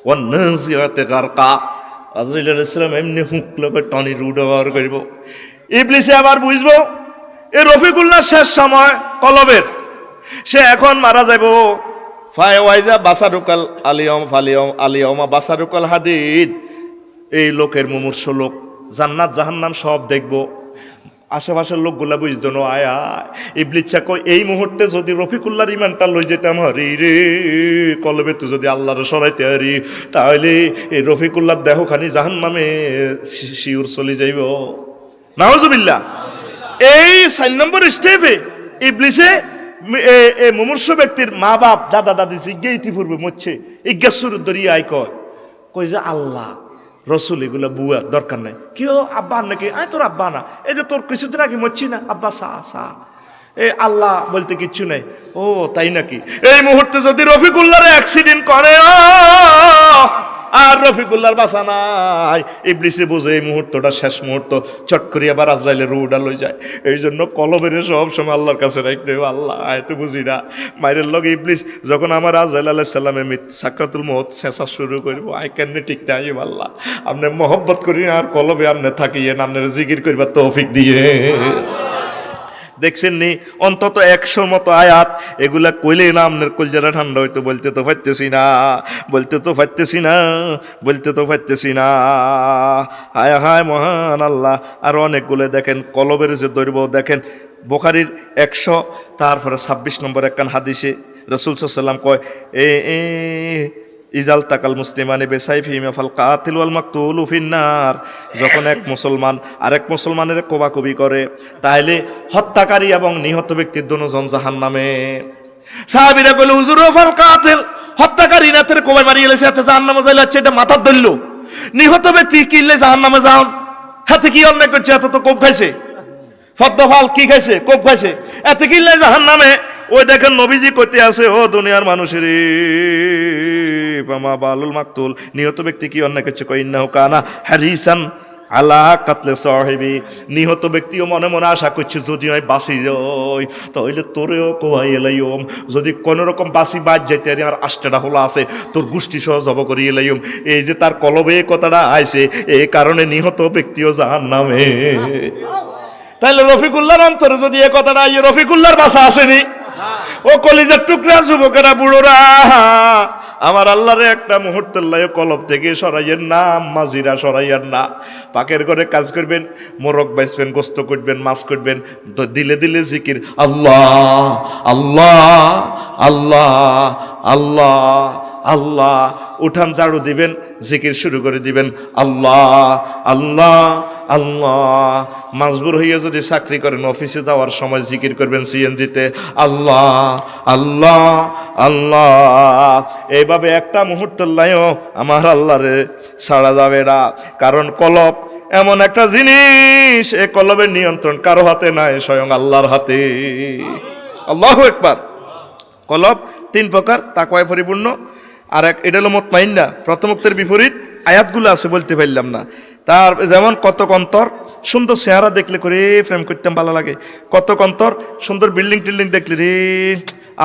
ওয়ান্নাজিয়াতে গারকা, আজরাইল আলাইহিস সালাম এমনি হুকলো করে টনি রুডার করিব। ইবলিসে আবার বুঝবো এই রফিকুল্লাহ শেষ সময় কলবের, সে এখন মারা যাইব। ফায়ওয়াইজা বাসারুকাল আলিয়ম ফালিয়ম আলিয়মা বাসারুকাল হাদিদ, এই লোকের মুমূর্ষ লোক জান্নাত জাহান্নাম সব দেখব। আশেপাশের লোকগুলা বুঝতো না আয়া ইবলিচ্ছা কই এই মুহূর্তে যদি রফিকুল্লাহর ইমানটা লই যেতাম হারি রে কলবে তো যদি আল্লাহর সরাইতে হারি তাহলে এই রফিকুল্লাহর দেহখানি জাহান্নামে শিউর চলে যাইব নাউজুবিল্লাহ। এই 4 নম্বর স্টেপে ইবলিসে মুমূর্ষ ব্যক্তির মা বাপ দাদা দাদি জিজ্ঞে ইতিপূর্বে মরছে ইজ্ঞাসুর দরিয়ায় কই যে আল্লাহ রসুল এগুলো বুয়ার দরকার নাই কেউ আব্বা নাকি আয় তোর আব্বা না এই যে তোর কিছুদিন আগে মরছি না আব্বা সা এ আল্লাহ বলতে কিচ্ছু নাই। ও তাই নাকি? এই মুহূর্তে যদি রফিকুল্লাহর অ্যাক্সিডেন্ট করে আর রফিকুল্লাহর বাসা নাই ইবলিসে বোঝে এই মুহূর্তটা শেষ মুহূর্ত, চট করে আবার আজরাইলের রুটা লই যায়। এই জন্য কলবের সব সময় আল্লাহর কাছে রাখতে হবে। আল্লাহ এত বুঝি না মায়ের লগে ইবলিস যখন আমার আজরাইল আলাইহিস সালামের সাকরাতুল মউত শেষা শুরু করব আই কেমনে টিকতে আইব আল্লাহ আপনি মহব্বত করি আর কলবে আপনি থাকিয়ে আপনার জিকির করবার তৌফিক দিয়ে। দেখছেন নি অন্তত 100 মতো আয়াত এগুলা কইলে না আপনার কলজারা ঠান্ডা হইতো। বলতে তো পারতেছি না হায় হায় মহান আল্লাহ। আর অনেকগুলো দেখেন কলবের যে দৈর্ঘ্য দেখেন বুখারীর 100 তারপরে 26 নম্বর একখান হাদিসে রাসূল সাল্লাল্লাহু আলাইহি ওয়াসাল্লাম কয় ইজাল তাকাল মুসলিমানে বেসাইফিহিমা ফাল কাতিল ওয়াল মাকতুলু ফিন্নার। যখন এক মুসলমান আরেক মুসলমানের কোবাকুবি করে তাহলে হত্যাকারী এবং নিহত ব্যক্তির দুজন জাহান্নামে। সাহাবীরা কইল হুজুর ফাল কাতিল হত্যাকারী না তেরে কোবাই মারি গেছে এতে জাহান্নামে যাইলে আচ্ছা এটা মাথার ধরল, নিহত ব্যক্তি কিনলে জাহান্নামে যান হাতে কি অন্যায় করছে এত তো কোপ খাইছে ফদ্দফাল কি খাইছে কোপ খাইছে এতে কিনলে জাহান্নামে। ওই দেখেন নবীজি কইতে আছে ও দুনিয়ার মানুষের মামা বালুল মাকতুল নিহত ব্যক্তি কি অন্যায় করছে কই ইন্নাহু কানা হারিসান আলা কাতলে সাহিবি। নিহত ব্যক্তিও মনে মনে আশা করছে যদি হয় বাঁচি যাই তাহলে তোরেও কোয়াই এলাইম, যদি কোনো রকম বাঁচি বাদ যাইতে আর আমার আষ্টেটা হলা আছে তোর গোষ্ঠী সহ জব করি এলাইম। এই যে তার কলবে কথাটা আইছে এই কারণে নিহত ব্যক্তিও জাহান্নামে। তাহলে রফিকুল্লাহর অন্তরে যদি এ কথাটা আইয়ে রফিকুল্লাহর বাসা আসেনি ও কলিজার টুকরা যুবকেরা বুড়োরা আমার আল্লাহরে একটা মুহূর্তের লাই কলব থেকে সরাইয়ের না মাঝিরা সরাইয়ার না। পাকের ঘরে কাজ করবেন মোরগ বাইসবেন গোস্ত করবেন মাছ করবেন দিলে দিলে জিকির আল্লাহ আল্লাহ আল্লাহ আল্লাহ আল্লাহ। উঠান ঝাড়ু দিবেন জিকির শুরু করে দিবেন আল্লাহ আল্লাহ আল্লাহ। মাজবুর হইয়া যদি চাকরি করেন অফিসে যাওয়ার সময় জিকির করবেন সিএনজিতে আল্লাহ আল্লাহ আল্লাহ। এইভাবে একটা মুহূর্তের লাইও আমার আল্লাহরে ছাড়া যাবে না, কারণ কলব এমন একটা জিনিস এ কলবের নিয়ন্ত্রণ কারো হাতে নাই স্বয়ং আল্লাহর হাতে। আল্লাহু আকবার। কলব 3 প্রকার তাকওয়ায় পরিপূর্ণ আর এক এটা হলো মুতমাইন্না। প্রথম উক্তের বিপরীত আয়াতগুলো আছে বলতে পারলাম না। তার যেমন কত অন্তর সুন্দর চেহারা দেখলে করে প্রেম করতাম ভালো লাগে, কত অন্তর সুন্দর বিল্ডিং টিল্ডিং দেখলে রে,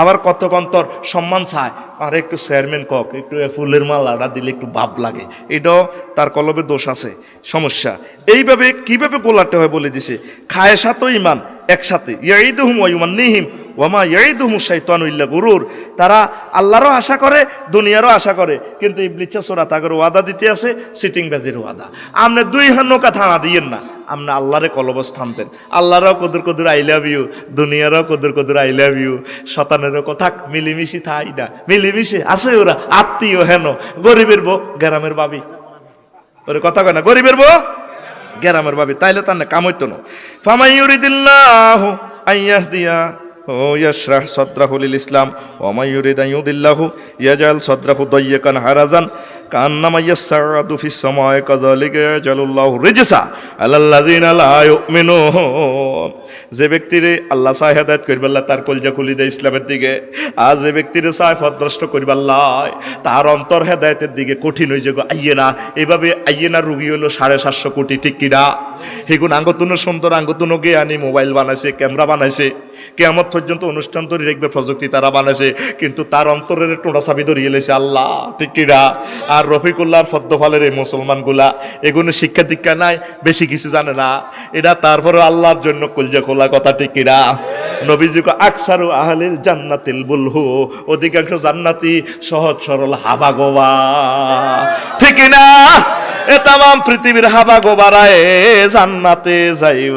আবার কত অন্তর সম্মান চায় আর একটু চেয়ারম্যান কক একটু ফুলের মালাটা দিলে একটু ভাব লাগে, এটাও তার কলবে দোষ আছে সমস্যা। এইভাবে কিভাবে গোলাতে হয় বলে দিছে খায় সাত ইমান একসাথে ইয়াইদুহুম ওয়া ইউমান্নিহিম ওয়ামা ইয়াইদুহুমুশ শাইতানু ইল্লা গুরুর। তারা আল্লাহরও আশা করে দুনিয়ারও আশা করে, কিন্তু ইবলিস সূরা তাগর ওয়াদা দিতে আছে সিটিং বাজির ওয়াদা। আপনি 2 নৌকা থানা দিয়েন না, আপনি আল্লাহরে কলবস্থান দেন। আল্লাহরও কদর কদর আই লাভ ইউ, দুনিয়ারও কদর কদর আই লাভ ইউ। শতানেরও কথা মিলিমিশি থাই না, মিলিমিশি আছে ওরা আত্মীয় হেন। গরিবের বউ গ্রামের বাবি, ওরে কথা কয় না গরিবের বউ গ্রামের ভাবি, তাইলে তার না কাম হইতো না। ফামাই ইউরিদিল্লাহু আইয়াহদিয়া ও ইয়াশরাহ সাদরাহু লিল ইসলাম ওয়া মাই ইউরিদ আন ইউদিল্লাহু ইয়াজআল সাদরাহু দাইয়াকান হারাজান কান্নামা ইয়াসআদু ফিস সামাই কাযালিকা ইয়াজআলুল্লাহু রিজসা আলাল্লাযিনা লা ইউমিনুন। যে ব্যক্তিরে আল্লাহ চায় হেদায়েত করবে আল্লাহ তার কলজা খুলি দেয় ইসলামের দিকে, আর যে ব্যক্তিরে চায় পথভ্রষ্ট করবে আল্লাহ তার অন্তর হেদায়েতের দিকে কঠিন হয়ে যাবে। আইয়ে না এইভাবে আইয়ে না রুগী হলো 750 কোটি, ঠিক কিনা? হেগুন আঙ্গতুনো সুন্দর আঙ্গতুনো জ্ঞানী মোবাইল বানাইছে, ক্যামেরা বানাইছে, কিয়ামত পর্যন্ত অনুষ্ঠান তৈরি রাখবে প্রযুক্তি তারা বানাইছে, কিন্তু তার অন্তরের টোঁড়া চাবি ধরিয়ে লেছে আল্লাহ, ঠিক কিনা? আর রফিকুল্লাহর ফদ্দফালের এই মুসলমানগুলা এগুলো শিক্ষা দীক্ষা নাই, বেশি কিছু জানে না, এটা তারপরে আল্লাহর জন্য কলজা খোলা কথা, ঠিক কিনা? নবীজি কো আকসারু আহলিল জান্নাতিল বুলহু, অধিকাংশ জান্নাতি সহজ সরল হাবা গোবা, ঠিক কিনা? এ তামাম পৃথিবীর হাবা গোবারায় জান্নাতে যাইব,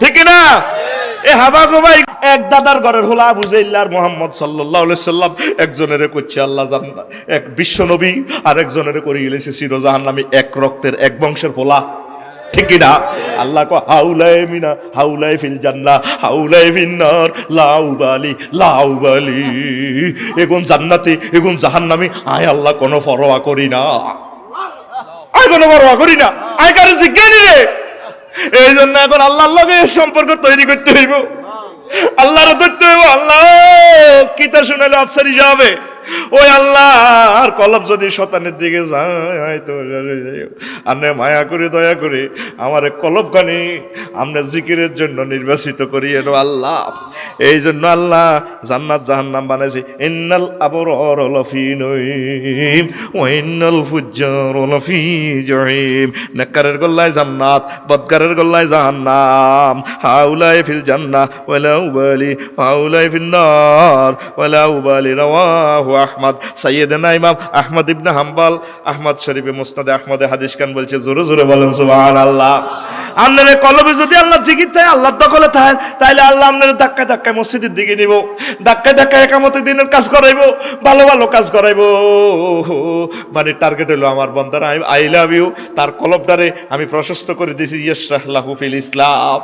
ঠিক না? এ হাবা গোবাই এক দাদার ঘরের হলো আবু জাইল আর মুহাম্মদ সাল্লাল্লাহু আলাইহি সাল্লাম, একজনের করছে আল্লাহ জান্নাত, এক বিশ্ব নবী, আর একজনের করে গেছে চির জাহান্নামী, এক রক্তের এক বংশের পোলা, ঠিক না? আল্লাহ কো হাউলাই মিনা হাউলাই ফিল জান্নাহ হাউলাই ফিন্নার লাউবালি, এগুন জান্নাতি এগুন জাহান্নামী, আয় আল্লাহ কোনো পরোয়া করি না, আয় কোনো পরোয়া করি না, আয় কারে জিজ্ঞানি রে। এই জন্য এখন আল্লাহর লগে সম্পর্ক তৈরি করতে হইব, আল্লাহর ধরতে হইব। আল্লাহ কিতা শুনাইলে আফসারি যাবে, ওই আল্লাহর কলব যদি শতানের দিকে যায় তো আপনি মায়া করে দয়া করে আমার কলব খানি আমরা জিকিরের জন্য নির্বাচিত করি আল্লাহ। এই জন্য আল্লাহ জান্নাত জাহান্নাম বানাইছে। ইন্নাল আবরার লাফি নঈম ওয়া ইন্নাল ফুজ্জার লাফি জাহিম। নেককারের গল্লায় জান্নাত, বদকারের গল্লায় জাহান্নাম। হাউলাই ফিল জান্নাহ ওয়ালা উবালি হাউলাই ফিন নার ওয়ালা উবালি। রাওয়াহু আহমদ, সাইয়েদনা ইমাম আহমদ ইবনে হাম্বল আহমদ শরীফে মুসনাদে আহমদে হাদিস খান বলছে, জোরে জোরে বলেন সুবহানাল্লাহ। আপনার কলবে যদি আল্লাহ জিকির থাকে, আল্লাহর দখলে থাকে, তাইলে আল্লাহ আপনার ধাক্কায় ধাক্কায় মসজিদের দিকে নিব, ধাক্কায় ধাক্কায় একামতের দিনের কাজ করাইবো, ভালো ভালো কাজ করাইবো। মানে টার্গেট হলো আমার বান্দার আই লাভ ইউ, তার কলবটারে আমি প্রশস্ত করে দিয়েছি, ইয়শরাহ লাহু ফিল ইসলাম।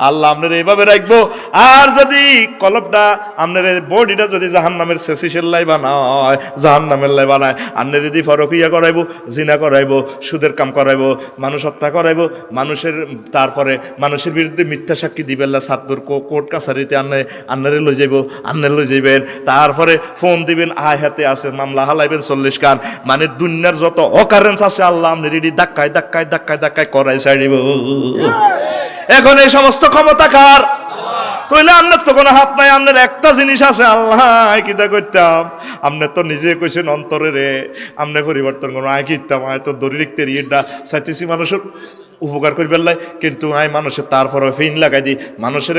আল্লাহ আপনার এইভাবে রাখবো। আর যদি কলবটা আপনার বডিটা যদি জাহান্নামের শেষিসের লাই বানায়, জাহান্নামের লাই বানায়, আপনার যদি ফরকিয়া করাইবো, জিনা করাইবো, সুদের কাম করাইবো, মানুষ হত্যা করাইবো, মানুষের তারপরে মানুষের বিরুদ্ধে মিথ্যা সাক্ষী দিবেন, সাতদুর কোর্ট কাছারিতে আন্নারে লই যাইব, আন্নারে লই যাইবেন, তারপরে ফোন দিবেন, আয় হাতে আছে মামলা হালাইবেন 40 কান। মানে দুনিয়ার যত অকারেন্স আছে আল্লাহ আপনার রেডি ধাক্কায় ধাক্কায় ধাক্কায় ধাক্কায় করাই ছাড়িব। এখন এই সমস্ত ক্ষমতা কার? তাইলে আপনার তো কোনো হাত নাই, আপনার একটা জিনিস আছে, আল্লাহ কিতা করতাম, আপনি তো নিজে কইছেন অন্তরে রে, আপনি পরিবর্তন করুন, আয় কিতাম, আয় তো দড়ি লিখতে রিয়েটা চাইতেছি মানুষের উপকার করি পেলাই, কিন্তু আয় মানুষের তারপরে ফেইন লাগাই দিই, মানুষের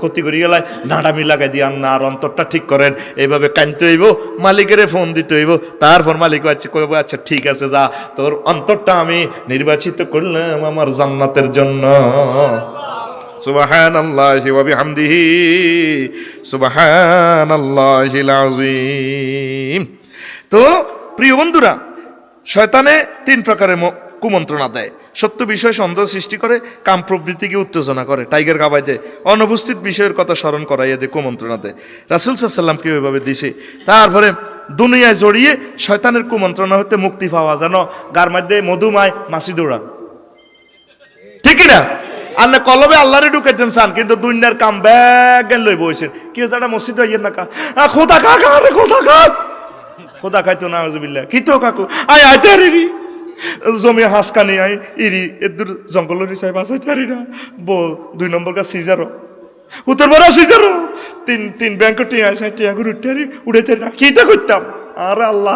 ক্ষতি করি গেলাই নাডামি লাগাই দিই, আর অন্তরটা ঠিক করেন। এইভাবে কানতে হইব, মালিকের ফোন দিতে হইব, তারপর মালিক কইব আচ্ছা ঠিক আছে যা, তোর অন্তরটা আমি নির্বাচিত করলাম আমার জান্নাতের জন্য। সুবহানাল্লাহি ওয়া বিহামদিহি সুবহানাল্লাহিল আযীম। তো প্রিয় বন্ধুরা, শয়তানে 3 প্রকারের কুমন্ত্রণা দেয়। সত্য বিষয় সন্দেহ সৃষ্টি করে, কাম প্রবৃত্তিকে উত্তেজনা করে, টাইগার গাবাই দেয়, অনুপস্থিত বিষয়ের কথা স্মরণ করাইয়া দেয়, কুমন্ত্রণা দেয়। রাসূল সাল্লাল্লাহু আলাইহি ওয়াসাল্লামকে ওইভাবে দিছে। তারপরে দুনিয়ায় জড়িয়ে শয়তানের কুমন্ত্রণা হতে মুক্তি পাওয়া, জানো গার মধ্যে মধুমায় মাছি দৌড়া, ঠিক না? আল্লাহ কলবে আল্লাহরে ঢুকাইতেন চান, কিন্তু দুনিয়ার কাম ব্যাগ লই বইছেন। কি হচ্ছে একটা মসজিদ হইয়েন না কা খোদা কাক, আরে খোদা কাক, খোদা খাইতো না আউযুবিল্লাহ, কি তো কাকু আয় আয় তারি জমি হাসকানি আই ইরি এদুর জঙ্গলের সাহেব আছে তারি না বো 2 নম্বর কা সিজারো উত্তর বড় সিজারো তিন ব্যাংক টিয়া আছে টিয়া গুরু উড়ে তারি না, কি তো করতাম। আরে আল্লাহ